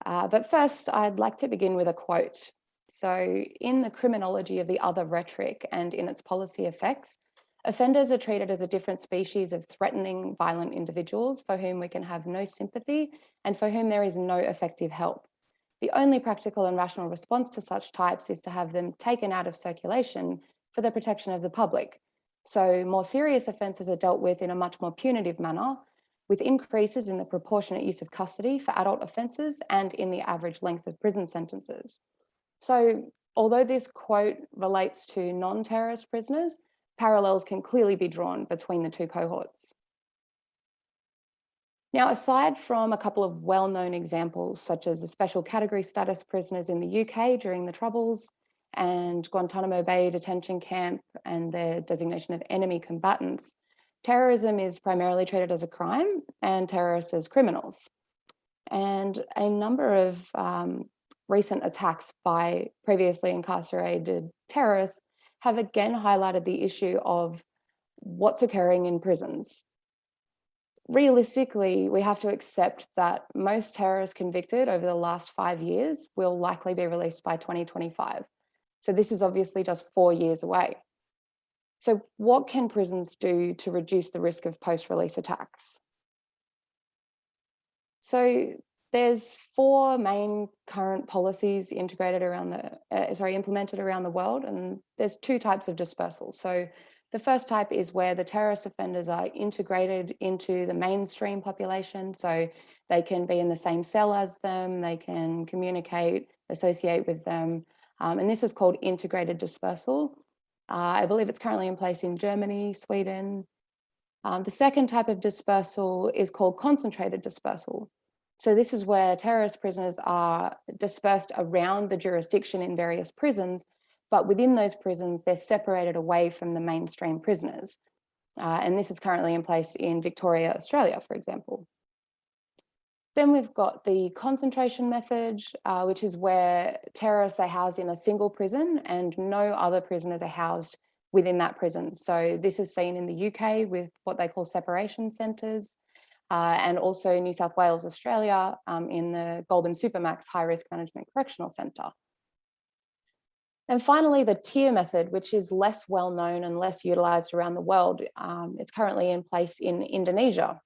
[SPEAKER 4] But first, I'd like to begin with a quote. So in the criminology of the other rhetoric and in its policy effects, offenders are treated as a different species of threatening, violent individuals for whom we can have no sympathy and for whom there is no effective help. The only practical and rational response to such types is to have them taken out of circulation for the protection of the public. So more serious offences are dealt with in a much more punitive manner, with increases in the proportionate use of custody for adult offences and in the average length of prison sentences. So although this quote relates to non-terrorist prisoners, parallels can clearly be drawn between the two cohorts. Now, aside from a couple of well-known examples, such as the special category status prisoners in the UK during the Troubles and Guantanamo Bay detention camp and their designation of enemy combatants, terrorism is primarily treated as a crime and terrorists as criminals. And a number of recent attacks by previously incarcerated terrorists have again highlighted the issue of what's occurring in prisons. Realistically, we have to accept that most terrorists convicted over the last 5 years will likely be released by 2025. So this is obviously just 4 years away. So what can prisons do to reduce the risk of post-release attacks? So there's 4 main current policies integrated around implemented around the world, and there's 2 types of dispersal. So the first type is where the terrorist offenders are integrated into the mainstream population. So they can be in the same cell as them, they can communicate, associate with them, And this is called integrated dispersal. I believe it's currently in place in Germany, Sweden. The second type of dispersal is called concentrated dispersal. So this is where terrorist prisoners are dispersed around the jurisdiction in various prisons, but within those prisons, they're separated away from the mainstream prisoners. And this is currently in place in Victoria, Australia, for example. Then we've got the concentration method, which is where terrorists are housed in a single prison and no other prisoners are housed within that prison. So this is seen in the UK with what they call separation centres, and also New South Wales, Australia, in the Goulburn Supermax High Risk Management Correctional Centre. And finally, the tier method, which is less well known and less utilised around the world. It's currently in place in Indonesia.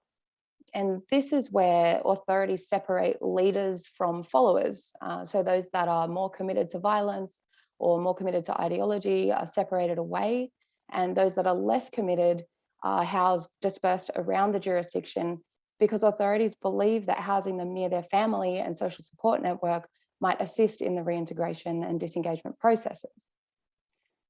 [SPEAKER 4] And this is where authorities separate leaders from followers. So those that are more committed to violence or more committed to ideology are separated away. And those that are less committed are housed, dispersed around the jurisdiction, because authorities believe that housing them near their family and social support network might assist in the reintegration and disengagement processes.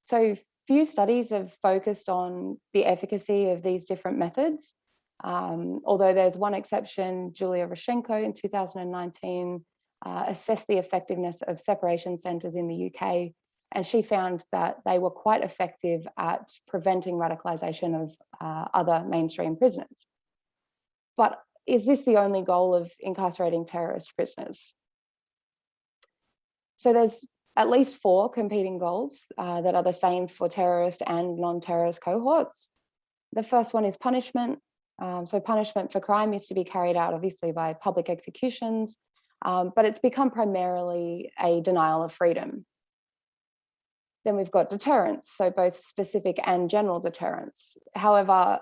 [SPEAKER 4] So few studies have focused on the efficacy of these different methods. Although there's one exception, Julia Rashenko in 2019 assessed the effectiveness of separation centres in the UK, and she found that they were quite effective at preventing radicalisation of other mainstream prisoners. But is this the only goal of incarcerating terrorist prisoners? So there's at least 4 competing goals that are the same for terrorist and non-terrorist cohorts. The first one is punishment. So punishment for crime used to be carried out obviously by public executions, but it's become primarily a denial of freedom. Then we've got deterrence, so both specific and general deterrence. However,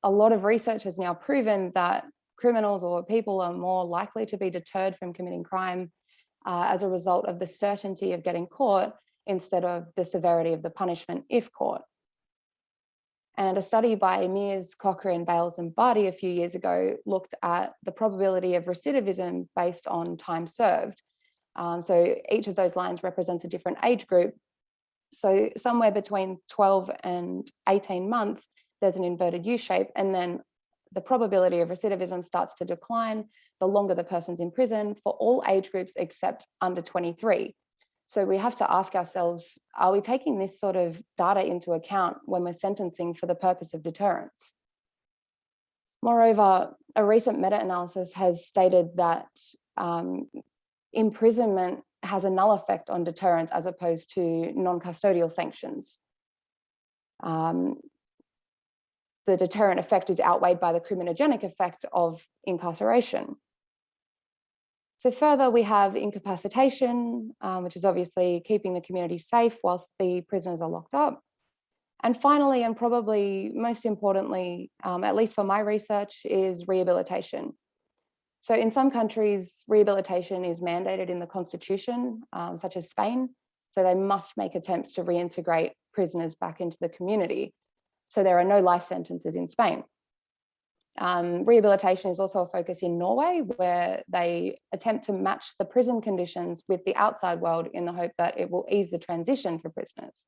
[SPEAKER 4] a lot of research has now proven that criminals or people are more likely to be deterred from committing crime as a result of the certainty of getting caught instead of the severity of the punishment if caught. And a study by Mears, Cochrane, Bales and Barty a few years ago looked at the probability of recidivism based on time served. So each of those lines represents a different age group. So somewhere between 12 and 18 months, there's an inverted U shape, and then the probability of recidivism starts to decline the longer the person's in prison for all age groups except under 23. So we have to ask ourselves, are we taking this sort of data into account when we're sentencing for the purpose of deterrence? Moreover, a recent meta-analysis has stated that imprisonment has a null effect on deterrence as opposed to non-custodial sanctions. The deterrent effect is outweighed by the criminogenic effect of incarceration. So further, we have incapacitation, which is obviously keeping the community safe whilst the prisoners are locked up. And finally, and probably most importantly, at least for my research, is rehabilitation. So in some countries, rehabilitation is mandated in the constitution, such as Spain. So they must make attempts to reintegrate prisoners back into the community. So there are no life sentences in Spain. Rehabilitation is also a focus in Norway, where they attempt to match the prison conditions with the outside world in the hope that it will ease the transition for prisoners.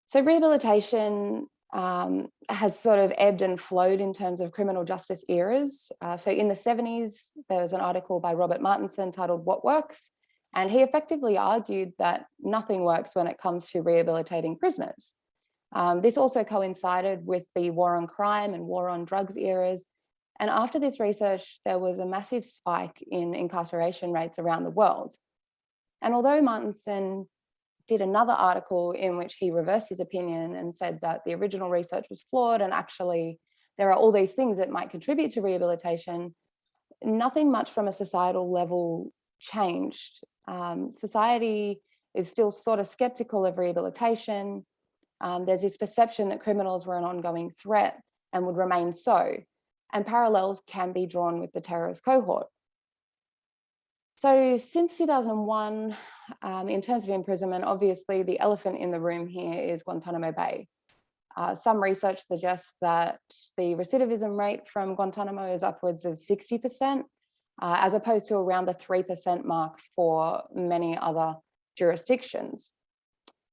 [SPEAKER 4] So rehabilitation has sort of ebbed and flowed in terms of criminal justice eras. So in the 70s, there was an article by Robert Martinson titled "What Works?" And he effectively argued that nothing works when it comes to rehabilitating prisoners. This also coincided with the war on crime and war on drugs eras. And after this research, there was a massive spike in incarceration rates around the world. And although Martinson did another article in which he reversed his opinion and said that the original research was flawed and actually there are all these things that might contribute to rehabilitation, nothing much from a societal level changed. Society is still sort of skeptical of rehabilitation. There's this perception that criminals were an ongoing threat and would remain so, and parallels can be drawn with the terrorist cohort. So since 2001, in terms of imprisonment, obviously the elephant in the room here is Guantanamo Bay. Some research suggests that the recidivism rate from Guantanamo is upwards of 60%, as opposed to around the 3% mark for many other jurisdictions.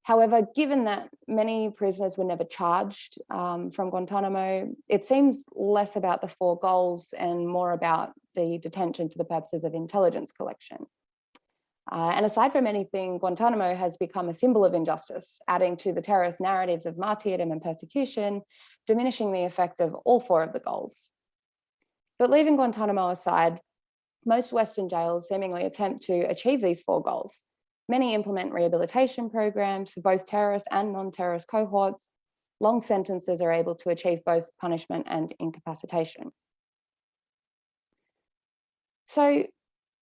[SPEAKER 4] However, given that many prisoners were never charged from Guantanamo, it seems less about the 4 goals and more about the detention for the purposes of intelligence collection. And aside from anything, Guantanamo has become a symbol of injustice, adding to the terrorist narratives of martyrdom and persecution, diminishing the effect of all 4 of the goals. But leaving Guantanamo aside, most Western jails seemingly attempt to achieve these 4 goals. Many implement rehabilitation programs for both terrorist and non-terrorist cohorts. Long sentences are able to achieve both punishment and incapacitation. So,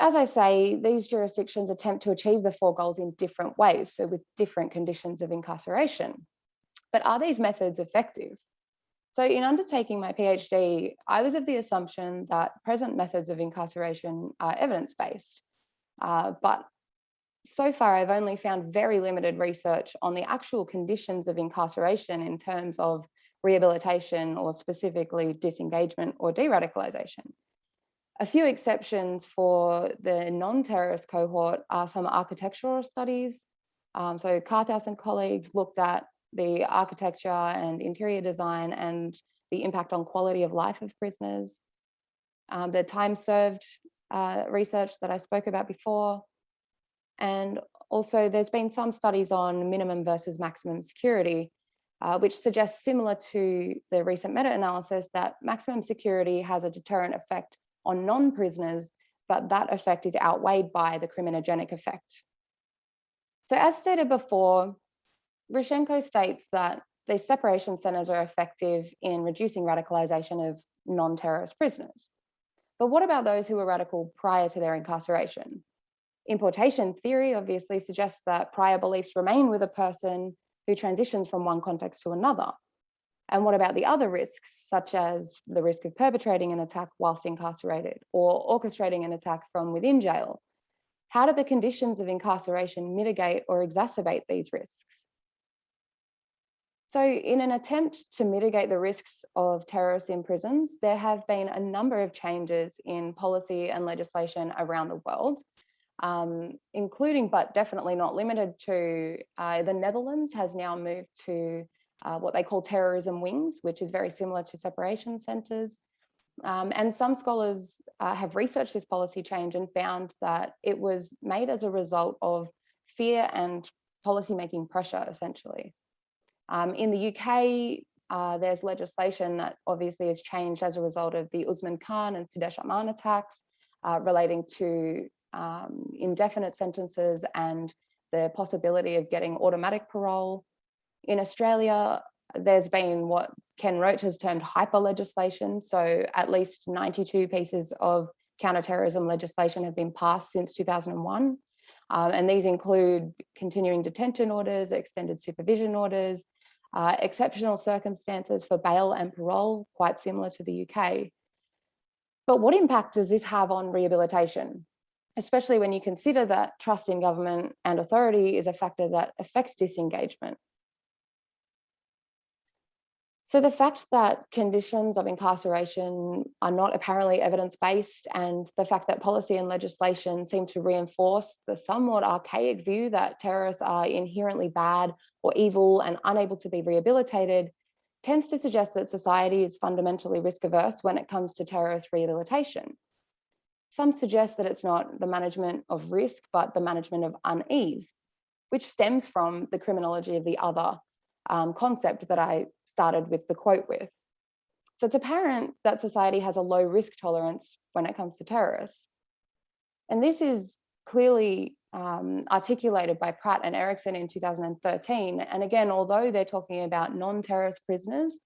[SPEAKER 4] as I say, these jurisdictions attempt to achieve the 4 goals in different ways, so with different conditions of incarceration. But are these methods effective? So in undertaking my PhD, I was of the assumption that present methods of incarceration are evidence-based, but so far I've only found very limited research on the actual conditions of incarceration in terms of rehabilitation or specifically disengagement or de-radicalisation. A few exceptions for the non-terrorist cohort are some architectural studies. So Carthouse and colleagues looked at the architecture and interior design and the impact on quality of life of prisoners. The time served research that I spoke about before. And also there's been some studies on minimum versus maximum security, which suggests, similar to the recent meta-analysis, that maximum security has a deterrent effect on non-prisoners, but that effect is outweighed by the criminogenic effect. So as stated before, Rishenko states that the separation centres are effective in reducing radicalisation of non-terrorist prisoners. But what about those who were radical prior to their incarceration? Importation theory obviously suggests that prior beliefs remain with a person who transitions from one context to another. And what about the other risks, such as the risk of perpetrating an attack whilst incarcerated or orchestrating an attack from within jail? How do the conditions of incarceration mitigate or exacerbate these risks? So in an attempt to mitigate the risks of terrorists in prisons, there have been a number of changes in policy and legislation around the world, including, but definitely not limited to, the Netherlands has now moved to what they call terrorism wings, which is very similar to separation centres. And some scholars have researched this policy change and found that it was made as a result of fear and policymaking pressure, essentially. In the UK, there's legislation that obviously has changed as a result of the Usman Khan and Sudesh Atman attacks relating to indefinite sentences and the possibility of getting automatic parole. In Australia, there's been what Ken Roach has termed hyper legislation. So at least 92 pieces of counterterrorism legislation have been passed since 2001. And these include continuing detention orders, extended supervision orders, exceptional circumstances for bail and parole, quite similar to the UK. But what impact does this have on rehabilitation? Especially when you consider that trust in government and authority is a factor that affects disengagement. So the fact that conditions of incarceration are not apparently evidence-based, and the fact that policy and legislation seem to reinforce the somewhat archaic view that terrorists are inherently bad or evil and unable to be rehabilitated, tends to suggest that society is fundamentally risk-averse when it comes to terrorist rehabilitation. Some suggest that it's not the management of risk, but the management of unease, which stems from the criminology of the other concept that I started with the quote with. So it's apparent that society has a low risk tolerance when it comes to terrorists. And this is clearly articulated by Pratt and Erickson in 2013. And again, although they're talking about non-terrorist prisoners,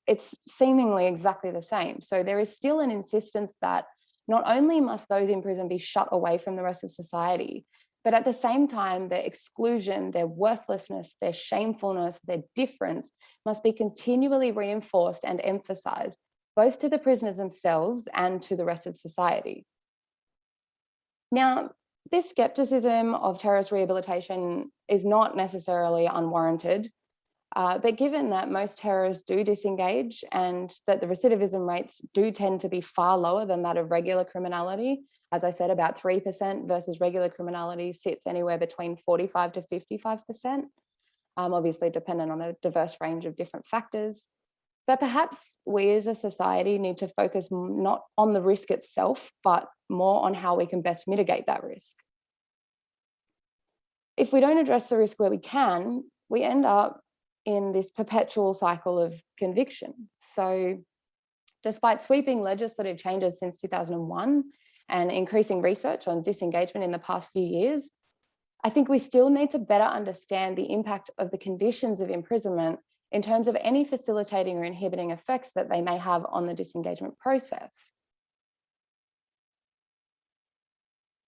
[SPEAKER 4] it's seemingly exactly the same. So there is still an insistence that not only must those in prison be shut away from the rest of society, but at the same time, their exclusion, their worthlessness, their shamefulness, their difference must be continually reinforced and emphasized, both to the prisoners themselves and to the rest of society. Now, this skepticism of terrorist rehabilitation is not necessarily unwarranted, but given that most terrorists do disengage and that the recidivism rates do tend to be far lower than that of regular criminality, as I said, about 3% versus regular criminality sits anywhere between 45 to 55%, obviously dependent on a diverse range of different factors. But perhaps we as a society need to focus not on the risk itself, but more on how we can best mitigate that risk. If we don't address the risk where we can, we end up in this perpetual cycle of conviction. So despite sweeping legislative changes since 2001 and increasing research on disengagement in the past few years, I think we still need to better understand the impact of the conditions of imprisonment in terms of any facilitating or inhibiting effects that they may have on the disengagement process.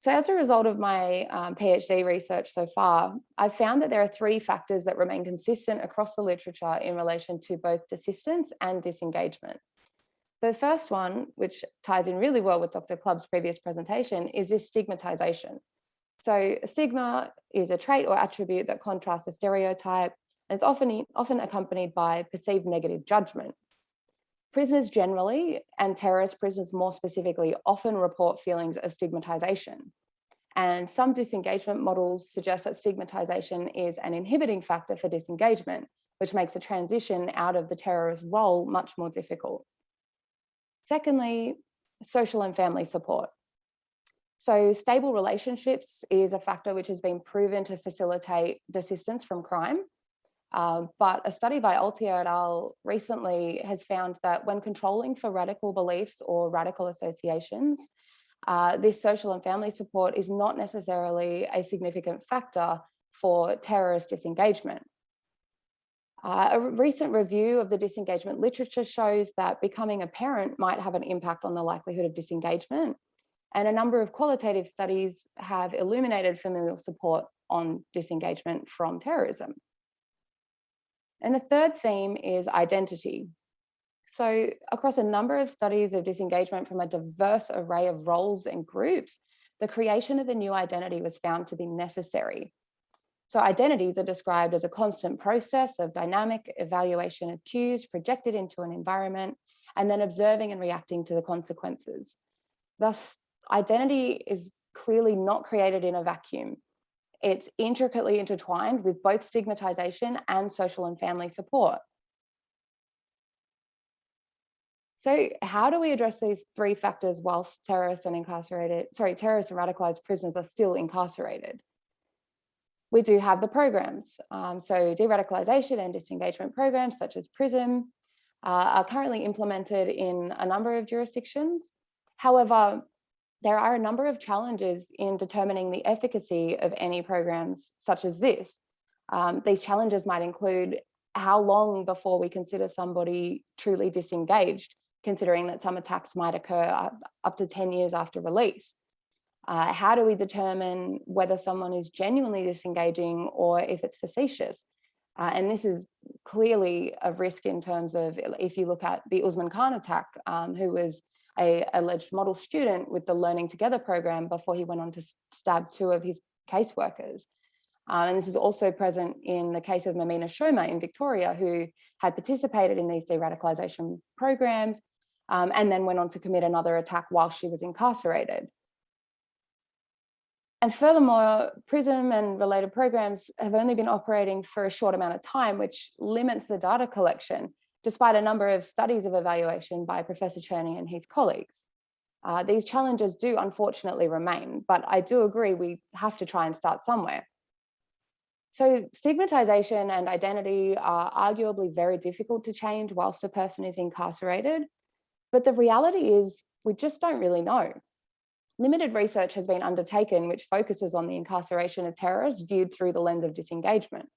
[SPEAKER 4] So as a result of my PhD research so far, I've found that there are 3 factors that remain consistent across the literature in relation to both desistance and disengagement. The first one, which ties in really well with Dr. Clubb's previous presentation, is this stigmatization. So a stigma is a trait or attribute that contrasts a stereotype and is often accompanied by perceived negative judgment. Prisoners generally, and terrorist prisoners more specifically, often report feelings of stigmatization. And some disengagement models suggest that stigmatization is an inhibiting factor for disengagement, which makes a transition out of the terrorist role much more difficult. Secondly, social and family support. So stable relationships is a factor which has been proven to facilitate desistance from crime. But a study by Altier et al. Recently has found that when controlling for radical beliefs or radical associations, this social and family support is not necessarily a significant factor for terrorist disengagement. A recent review of the disengagement literature shows that becoming a parent might have an impact on the likelihood of disengagement. And a number of qualitative studies have illuminated familial support on disengagement from terrorism. And the third theme is identity. So across a number of studies of disengagement from a diverse array of roles and groups, the creation of a new identity was found to be necessary. So identities are described as a constant process of dynamic evaluation of cues projected into an environment and then observing and reacting to the consequences. Thus, identity is clearly not created in a vacuum. It's intricately intertwined with both stigmatization and social and family support. So how do we address these 3 factors whilst terrorists and radicalized prisoners are still incarcerated? We do have the programs. So de-radicalization and disengagement programs such as PRISM are currently implemented in a number of jurisdictions. However, there are a number of challenges in determining the efficacy of any programs such as this. These challenges might include how long before we consider somebody truly disengaged, considering that some attacks might occur up to 10 years after release. How do we determine whether someone is genuinely disengaging or if it's facetious? And this is clearly a risk in terms of, if you look at the Usman Khan attack, who was an alleged model student with the Learning Together program before he went on to stab 2 of his caseworkers. And this is also present in the case of Mamina Shoma in Victoria, who had participated in these de-radicalization programs and then went on to commit another attack while she was incarcerated. And furthermore, PRISM and related programs have only been operating for a short amount of time, which limits the data collection, despite a number of studies of evaluation by Professor Cherney and his colleagues. These challenges do unfortunately remain, but I do agree we have to try and start somewhere. So stigmatization and identity are arguably very difficult to change whilst a person is incarcerated, but the reality is we just don't really know. Limited research has been undertaken which focuses on the incarceration of terrorists viewed through the lens of disengagement.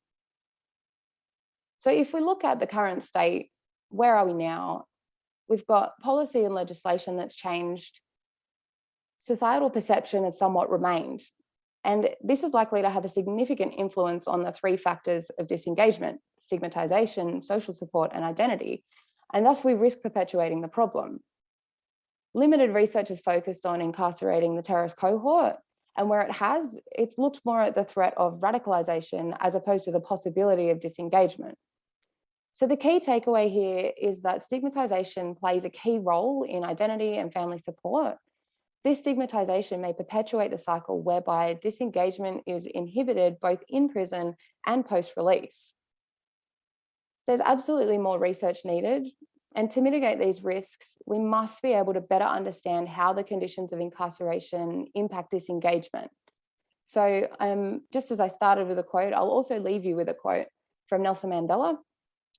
[SPEAKER 4] So if we look at the current state, where are we now? We've got policy and legislation that's changed. Societal perception has somewhat remained. And this is likely to have a significant influence on the 3 factors of disengagement: stigmatization, social support, and identity. And thus we risk perpetuating the problem. Limited research is focused on incarcerating the terrorist cohort, and where it has, it's looked more at the threat of radicalization as opposed to the possibility of disengagement. So the key takeaway here is that stigmatization plays a key role in identity and family support, This stigmatisation may perpetuate the cycle whereby disengagement is inhibited both in prison and post-release. There's absolutely more research needed, and to mitigate these risks, we must be able to better understand how the conditions of incarceration impact disengagement. So just as I started with a quote, I'll also leave you with a quote from Nelson Mandela.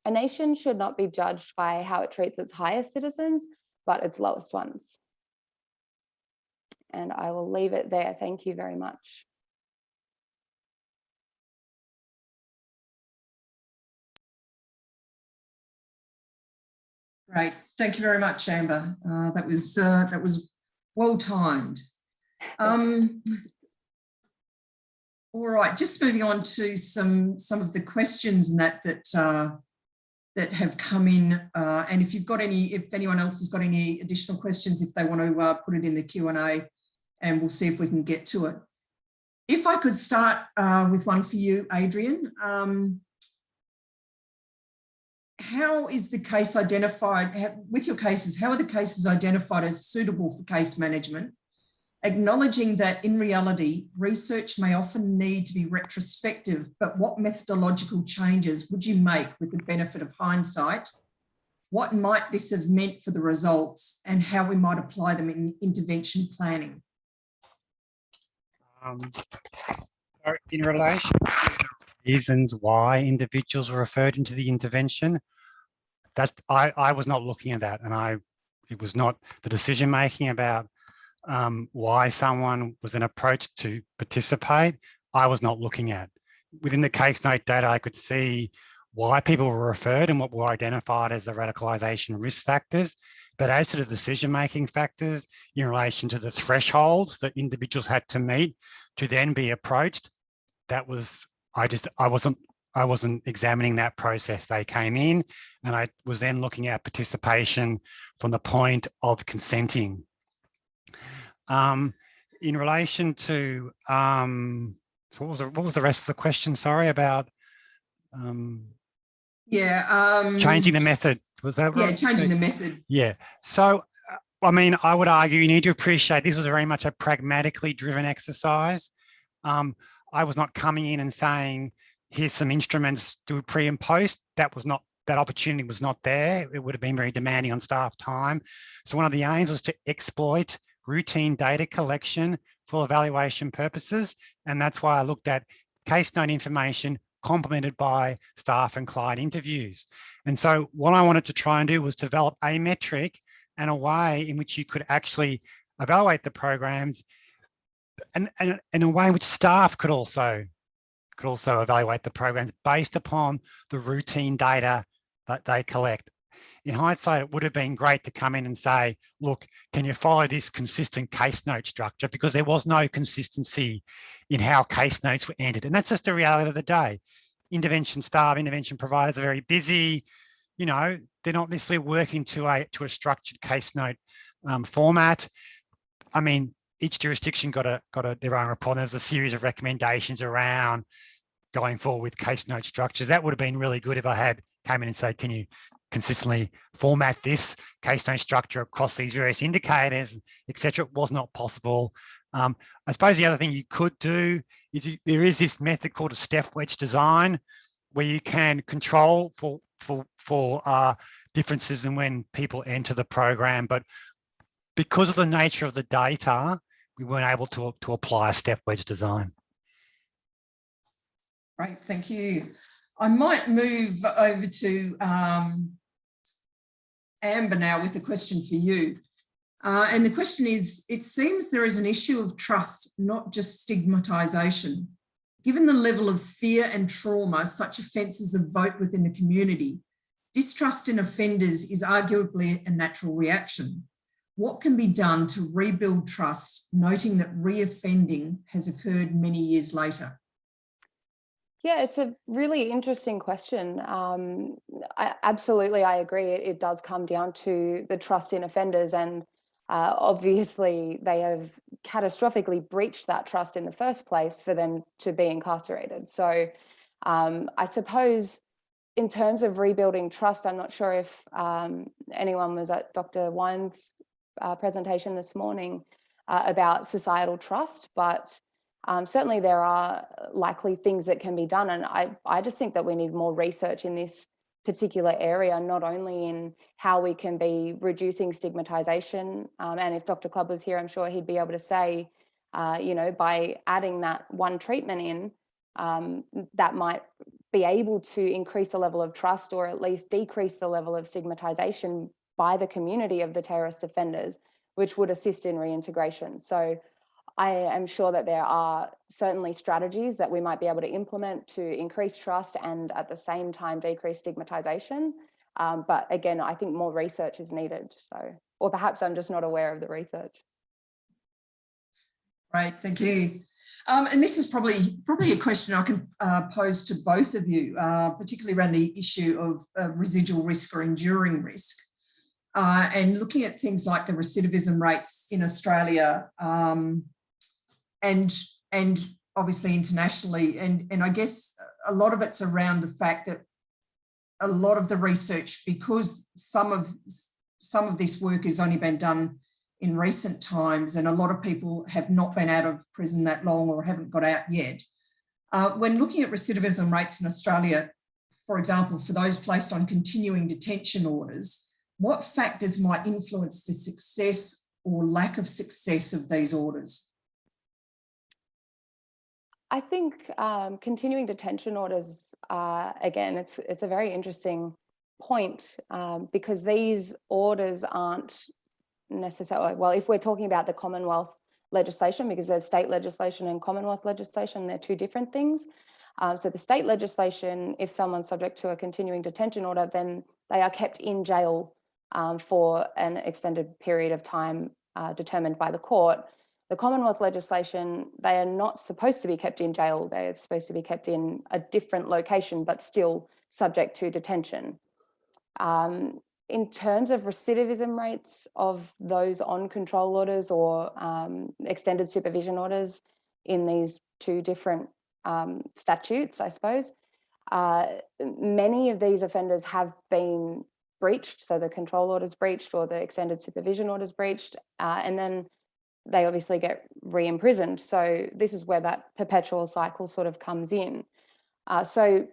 [SPEAKER 4] A nation should not be judged by how it treats its highest citizens, but its lowest ones. And I will leave it there. Thank you very much.
[SPEAKER 1] Great. Thank you very much, Amber. That was well timed. All right, just moving on to some of the questions and that have come in, and if anyone else has got any additional questions, if they want to put it in the Q&A, and we'll see if we can get to it. If I could start with one for you, Adrian. How is the case identified, with your cases, how are the cases identified as suitable for case management? Acknowledging that in reality, research may often need to be retrospective, but what methodological changes would you make with the benefit of hindsight? What might this have meant for the results, and how we might apply them in intervention planning?
[SPEAKER 2] In relation to the reasons why individuals were referred into the intervention, I was not looking at that, and it was not the decision making about why someone was then approached to participate. I was not looking at. Within the case note data, I could see why people were referred and what were identified as the radicalisation risk factors. But as to the decision-making factors in relation to the thresholds that individuals had to meet to then be approached, that was, I wasn't examining that process. They came in, and I was then looking at participation from the point of consenting. In relation to, so what was the rest of the question? Sorry, about changing the method. Was that right?
[SPEAKER 1] Yeah, changing the method.
[SPEAKER 2] Yeah. So, I mean, I would argue you need to appreciate this was very much a pragmatically driven exercise. I was not coming in and saying, here's some instruments, do pre and post. That opportunity was not there. It would have been very demanding on staff time. So one of the aims was to exploit routine data collection for evaluation purposes. And that's why I looked at case note information complemented by staff and client interviews. And so what I wanted to try and do was develop a metric and a way in which you could actually evaluate the programs, and in a way in which staff could also evaluate the programs based upon the routine data that they collect. In hindsight, it would have been great to come in and say, look, can you follow this consistent case note structure? Because there was no consistency in how case notes were entered. And that's just the reality of the day. Intervention staff, intervention providers are very busy. You know, they're not necessarily working to a structured case note format. I mean, each jurisdiction got their own report. There's a series of recommendations around going forward with case note structures. That would have been really good if I had come in and said, can you consistently format this case note structure across these various indicators, etc. It was not possible. I suppose the other thing you could do is there is this method called a step wedge design, where you can control for differences in when people enter the program. But because of the nature of the data, we weren't able to apply a step wedge design.
[SPEAKER 1] Great, thank you. I might move over to Amber now with a question for you. And the question is, it seems there is an issue of trust, not just stigmatisation. Given the level of fear and trauma such offences evoke within the community, distrust in offenders is arguably a natural reaction. What can be done to rebuild trust, noting that reoffending has occurred many years later?
[SPEAKER 4] Yeah, it's a really interesting question. Absolutely, I agree. It does come down to the trust in offenders, and obviously they have catastrophically breached that trust in the first place for them to be incarcerated. So I suppose in terms of rebuilding trust, I'm not sure if anyone was at Dr. Wine's presentation this morning, about societal trust, but certainly there are likely things that can be done. And I just think that we need more research in this particular area, not only in how we can be reducing stigmatisation. And if Dr. Clubb was here, I'm sure he'd be able to say, you know, by adding that one treatment in, that might be able to increase the level of trust, or at least decrease the level of stigmatisation by the community of the terrorist offenders, which would assist in reintegration. So I am sure that there are certainly strategies that we might be able to implement to increase trust and at the same time decrease stigmatisation. But again, I think more research is needed. So, or perhaps I'm just not aware of the research.
[SPEAKER 1] Right, thank you. And this is probably a question I can pose to both of you, particularly around the issue of residual risk or enduring risk. And looking at things like the recidivism rates in Australia, and obviously internationally, and I guess a lot of it's around the fact that a lot of the research, because some of this work has only been done in recent times, and a lot of people have not been out of prison that long or haven't got out yet. When looking at recidivism rates in Australia, for example, for those placed on continuing detention orders, what factors might influence the success or lack of success of these orders?
[SPEAKER 4] I think continuing detention orders, again, it's a very interesting point, because these orders aren't necessarily, well, if we're talking about the Commonwealth legislation, because there's state legislation and Commonwealth legislation, they're two different things. So the state legislation, if someone's subject to a continuing detention order, then they are kept in jail for an extended period of time determined by the court. The Commonwealth legislation, they are not supposed to be kept in jail. They're supposed to be kept in a different location, but still subject to detention. In terms of recidivism rates of those on control orders or extended supervision orders in these two different statutes, I suppose, many of these offenders have been breached. So the control orders breached or the extended supervision orders breached, and then they obviously get re-imprisoned. So this is where that perpetual cycle sort of comes in. So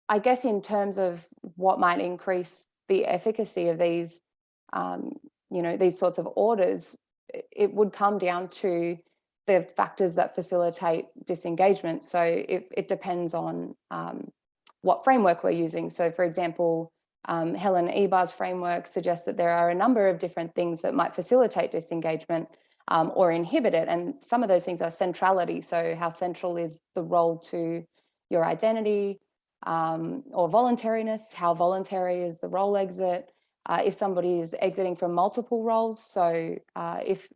[SPEAKER 4] I guess in terms of what might increase the efficacy of these, you know, these sorts of orders, it would come down to the factors that facilitate disengagement. So it depends on what framework we're using. So for example, Helen Ebar's framework suggests that there are a number of different things that might facilitate disengagement or inhibit it. And some of those things are centrality. So how central is the role to your identity, or voluntariness, how voluntary is the role exit, if somebody is exiting from multiple roles. So if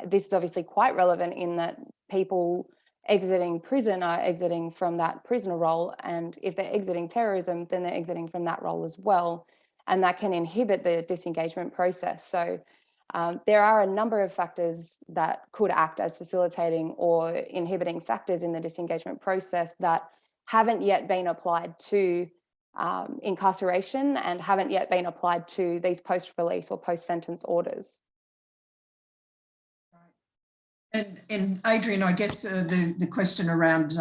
[SPEAKER 4] this is obviously quite relevant in that people exiting prison are exiting from that prisoner role, and if they're exiting terrorism, then they're exiting from that role as well, and that can inhibit the disengagement process. So there are a number of factors that could act as facilitating or inhibiting factors in the disengagement process that haven't yet been applied to incarceration and haven't yet been applied to these post-release or post-sentence orders.
[SPEAKER 1] And Adrian, I guess the question around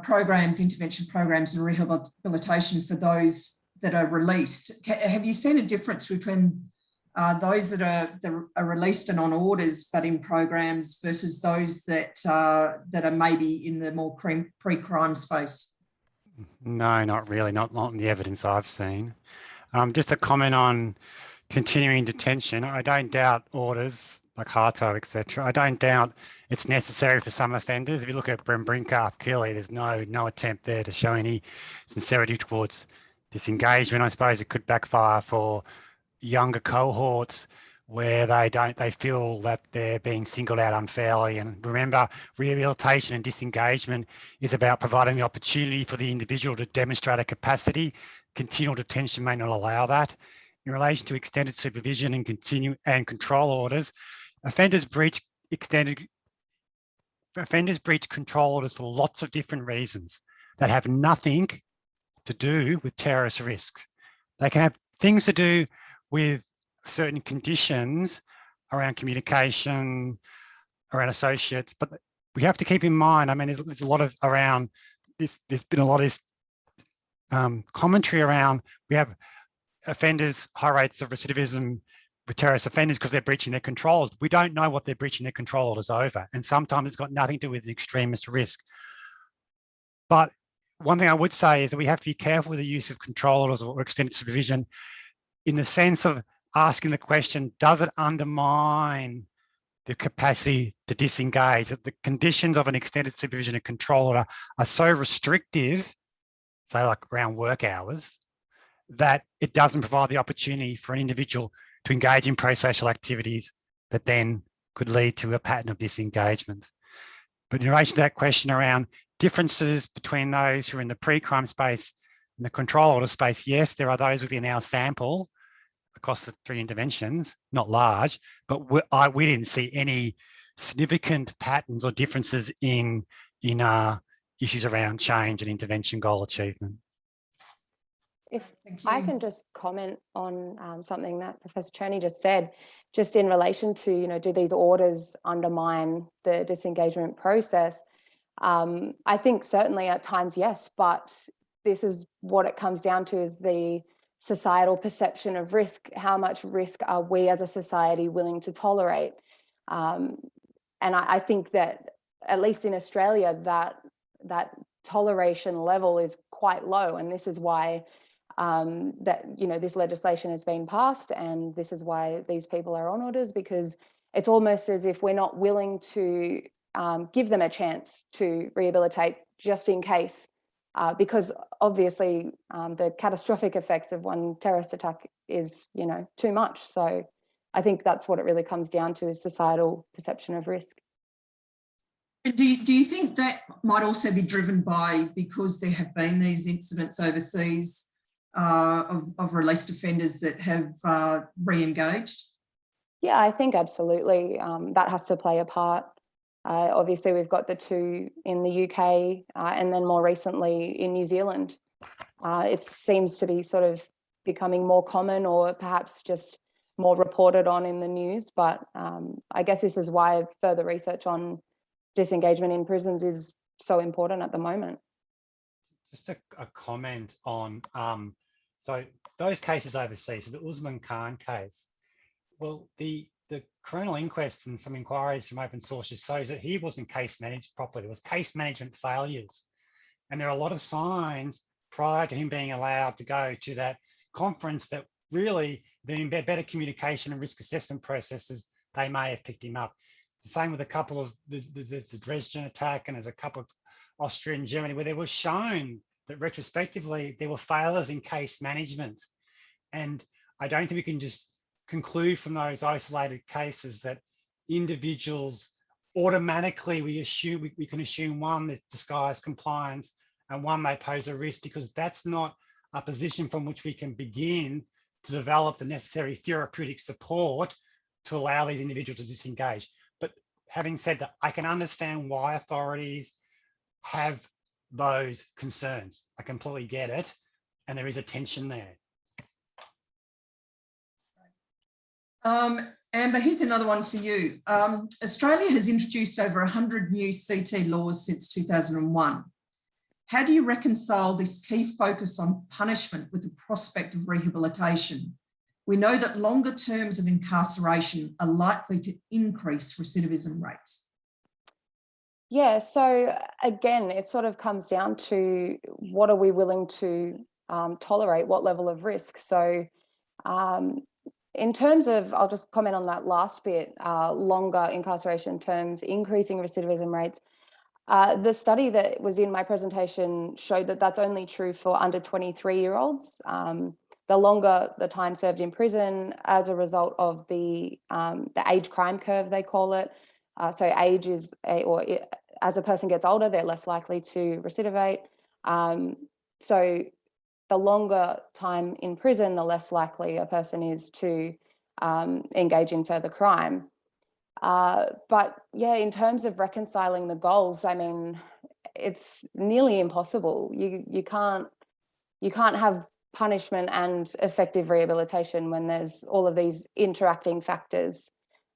[SPEAKER 1] programs, intervention programs and rehabilitation for those that are released, have you seen a difference between those that are released and on orders but in programs versus those that are maybe in the more pre-crime space?
[SPEAKER 2] No, not really, not in the evidence I've seen. Just a comment on continuing detention. I don't doubt orders like Harto, etc. I don't doubt it's necessary for some offenders. If you look at Brinkarth, Keeley, there's no attempt there to show any sincerity towards disengagement. I suppose it could backfire for younger cohorts where they feel that they're being singled out unfairly. And remember, rehabilitation and disengagement is about providing the opportunity for the individual to demonstrate a capacity. Continual detention may not allow that. In relation to extended supervision and control orders, offenders breach control orders for lots of different reasons that have nothing to do with terrorist risks. They can have things to do with certain conditions around communication, associates, but we have to keep in mind, I mean, there's a lot of around this, there's been a lot of this commentary around, we have offenders, high rates of recidivism with terrorist offenders because they're breaching their controls. We don't know what they're breaching their control orders over. And sometimes it's got nothing to do with the extremist risk. But one thing I would say is that we have to be careful with the use of control orders or extended supervision in the sense of asking the question, does it undermine the capacity to disengage? That the conditions of an extended supervision and control order are so restrictive, say like around work hours, that it doesn't provide the opportunity for an individual to engage in pro-social activities that then could lead to a pattern of disengagement. But in relation to that question around differences between those who are in the pre-crime space and the control order space, yes, there are those within our sample across the 3 interventions, not large, but we didn't see any significant patterns or differences in issues around change and intervention goal achievement.
[SPEAKER 4] If I can just comment on something that Professor Cherney just said, just in relation to, you know, do these orders undermine the disengagement process? I think certainly at times, yes, but this is what it comes down to, is the societal perception of risk. How much risk are we as a society willing to tolerate? And I think that, at least in Australia, that toleration level is quite low, and this is why that, you know, this legislation has been passed, and this is why these people are on orders, because it's almost as if we're not willing to give them a chance to rehabilitate just in case, because obviously the catastrophic effects of one terrorist attack is, you know, too much. So I think that's what it really comes down to, is societal perception of risk.
[SPEAKER 1] Do you think that might also be driven by, because there have been these incidents overseas of released offenders that have re-engaged?
[SPEAKER 4] Yeah, I think absolutely that has to play a part. Obviously, we've got the 2 in the UK and then more recently in New Zealand. It seems to be sort of becoming more common, or perhaps just more reported on in the news. But I guess this is why further research on disengagement in prisons is so important at the moment.
[SPEAKER 2] Just a comment on, so those cases overseas, so the Usman Khan case, well, the criminal inquest and some inquiries from open sources shows that he wasn't case managed properly. There was case management failures. And there are a lot of signs prior to him being allowed to go to that conference that really, then in better communication and risk assessment processes, they may have picked him up. The same with a couple of, there's the Dresden attack, and there's a couple of Austria and Germany where there was shown that retrospectively there were failures in case management. And I don't think we can just conclude from those isolated cases that individuals automatically, we can assume one is disguised compliance and one may pose a risk, because that's not a position from which we can begin to develop the necessary therapeutic support to allow these individuals to disengage. But having said that, I can understand why authorities have those concerns. I completely get it. And there is a tension there.
[SPEAKER 1] Amber, here's another one for you. Australia has introduced over 100 new CT laws since 2001. How do you reconcile this key focus on punishment with the prospect of rehabilitation? We know that longer terms of incarceration are likely to increase recidivism rates.
[SPEAKER 4] Yeah, so again, it sort of comes down to what are we willing to tolerate, what level of risk. So in terms of, I'll just comment on that last bit, longer incarceration terms, increasing recidivism rates. The study that was in my presentation showed that that's only true for under 23-year-olds. The longer the time served in prison as a result of the age crime curve, they call it. So age is, as a person gets older, they're less likely to recidivate. So the longer time in prison, the less likely a person is to engage in further crime. But yeah, in terms of reconciling the goals, I mean, it's nearly impossible. You can't have punishment and effective rehabilitation when there's all of these interacting factors.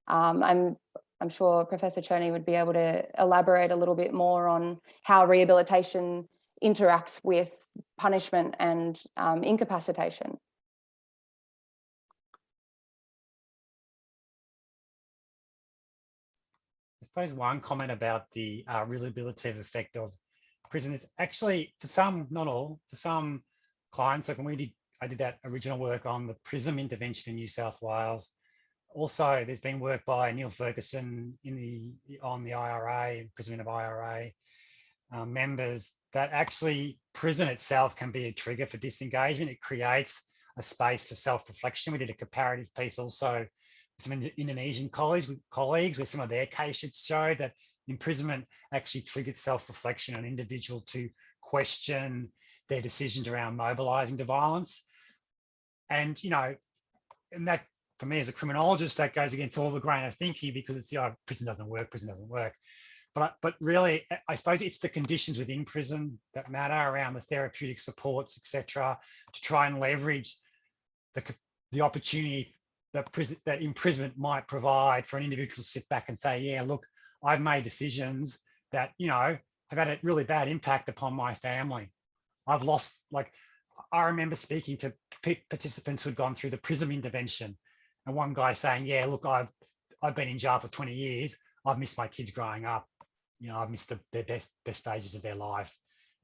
[SPEAKER 4] And I'm sure Professor Cherney would be able to elaborate a little bit more on how rehabilitation interacts with punishment and incapacitation.
[SPEAKER 2] I suppose one comment about the rehabilitative effect of prison is actually, for some, not all, for some clients, like when I did that original work on the PRISM intervention in New South Wales. Also, there's been work by Neil Ferguson on the IRA, imprisonment of IRA members, that actually prison itself can be a trigger for disengagement. It creates a space for self-reflection. We did a comparative piece also with some Indonesian colleagues where some of their cases showed that imprisonment actually triggered self-reflection on an individual to question their decisions around mobilising to violence. And, you know, and that, for me as a criminologist, that goes against all the grain of thinking, because it's, you know, prison doesn't work. But really, I suppose it's the conditions within prison that matter, around the therapeutic supports, etc., to try and leverage the opportunity that imprisonment might provide for an individual to sit back and say, yeah, look, I've made decisions that, you know, have had a really bad impact upon my family. I've lost, like, I remember speaking to participants who had gone through the PRISM intervention, and one guy saying, yeah, look, I've been in jail for 20 years. I've missed my kids growing up. You know, I've missed their best stages of their life,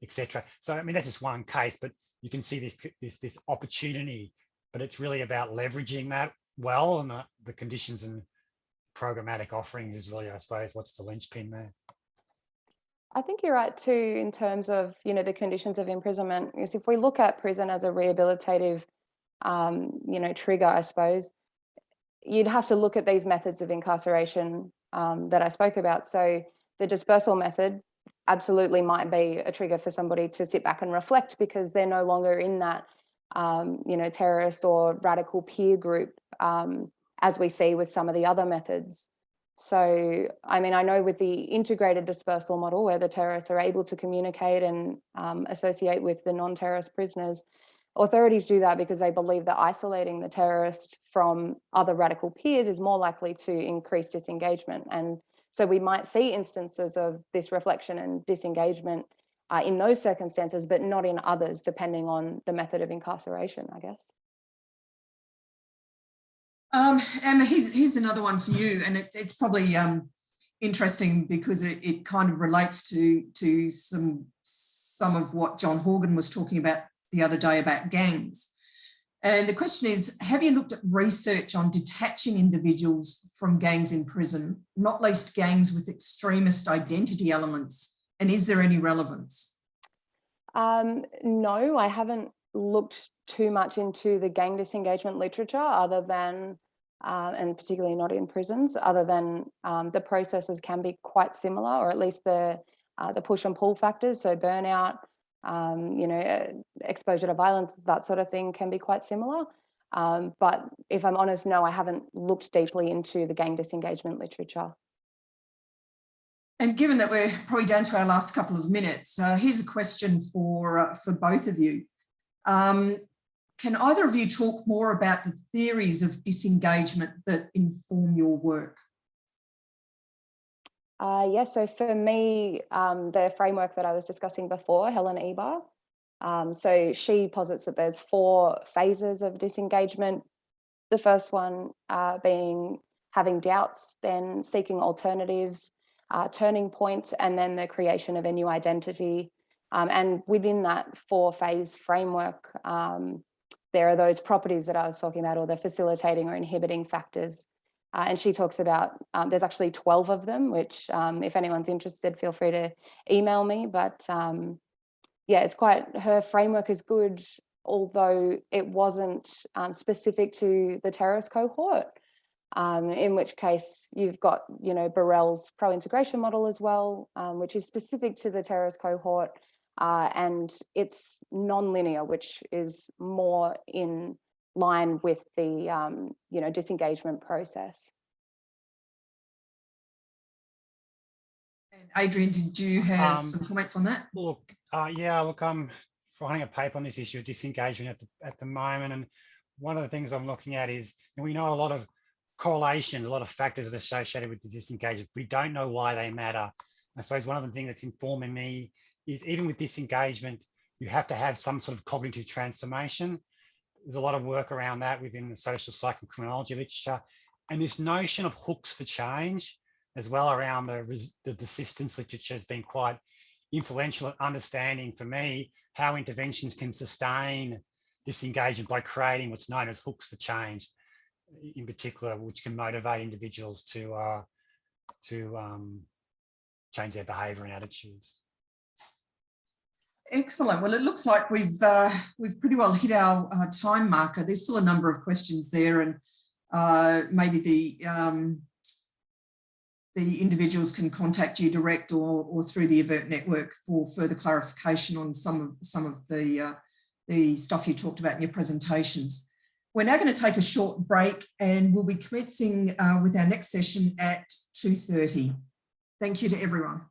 [SPEAKER 2] etc. So, I mean, that's just one case, but you can see this opportunity, but it's really about leveraging that well, and the conditions and programmatic offerings is really, I suppose, what's the linchpin there.
[SPEAKER 4] I think you're right too, in terms of, you know, the conditions of imprisonment. Because if we look at prison as a rehabilitative, you know, trigger, I suppose, you'd have to look at these methods of incarceration that I spoke about. So the dispersal method absolutely might be a trigger for somebody to sit back and reflect, because they're no longer in that, you know, terrorist or radical peer group, as we see with some of the other methods. So, I mean, I know with the integrated dispersal model, where the terrorists are able to communicate and associate with the non-terrorist prisoners, authorities do that because they believe that isolating the terrorist from other radical peers is more likely to increase disengagement. And so we might see instances of this reflection and disengagement in those circumstances, but not in others, depending on the method of incarceration, I guess.
[SPEAKER 1] Emma, here's another one for you, and it's probably interesting because it kind of relates to some of what John Horgan was talking about the other day about gangs. And the question is, have you looked at research on detaching individuals from gangs in prison, not least gangs with extremist identity elements, and is there any relevance?
[SPEAKER 4] No, I haven't looked too much into the gang disengagement literature, other than, and particularly not in prisons, other than the processes can be quite similar, or at least the push and pull factors, so burnout, you know, exposure to violence, that sort of thing can be quite similar. But if I'm honest, no, I haven't looked deeply into the gang disengagement literature.
[SPEAKER 1] And given that we're probably down to our last couple of minutes, here's a question for both of you. Can either of you talk more about the theories of disengagement that inform your work?
[SPEAKER 4] Yeah, so for me, the framework that I was discussing before, Helen Eber, so she posits that there's 4 phases of disengagement. The first one being having doubts, then seeking alternatives, turning points, and then the creation of a new identity. And within that 4-phase framework, there are those properties that I was talking about, or the facilitating or inhibiting factors. And she talks about, there's actually 12 of them, which if anyone's interested, feel free to email me. But yeah, it's quite, her framework is good, although it wasn't specific to the terrorist cohort, in which case you've got, you know, Burrell's pro-integration model as well, which is specific to the terrorist cohort, and it's non-linear, which is more in line with the you know, disengagement process.
[SPEAKER 1] And Adrian, did you have some comments on that?
[SPEAKER 2] Look, yeah, look, I'm writing a paper on this issue of disengagement at the moment, and one of the things I'm looking at is, and we know a lot of correlation, a lot of factors are associated with the disengagement. We don't know why they matter. I suppose one of the things that's informing me is even with disengagement, you have to have some sort of cognitive transformation. There's a lot of work around that within the social psychocriminology literature. And this notion of hooks for change as well around the desistance literature has been quite influential at understanding for me how interventions can sustain disengagement by creating what's known as hooks for change, in particular, which can motivate individuals to change their behaviour and attitudes.
[SPEAKER 1] Excellent. Well, it looks like we've pretty well hit our time marker. There's still a number of questions there, and maybe the individuals can contact you direct or through the AVERT network for further clarification on some of the stuff you talked about in your presentations. We're now going to take a short break, and we'll be commencing with our next session at 2:30. Thank you to everyone.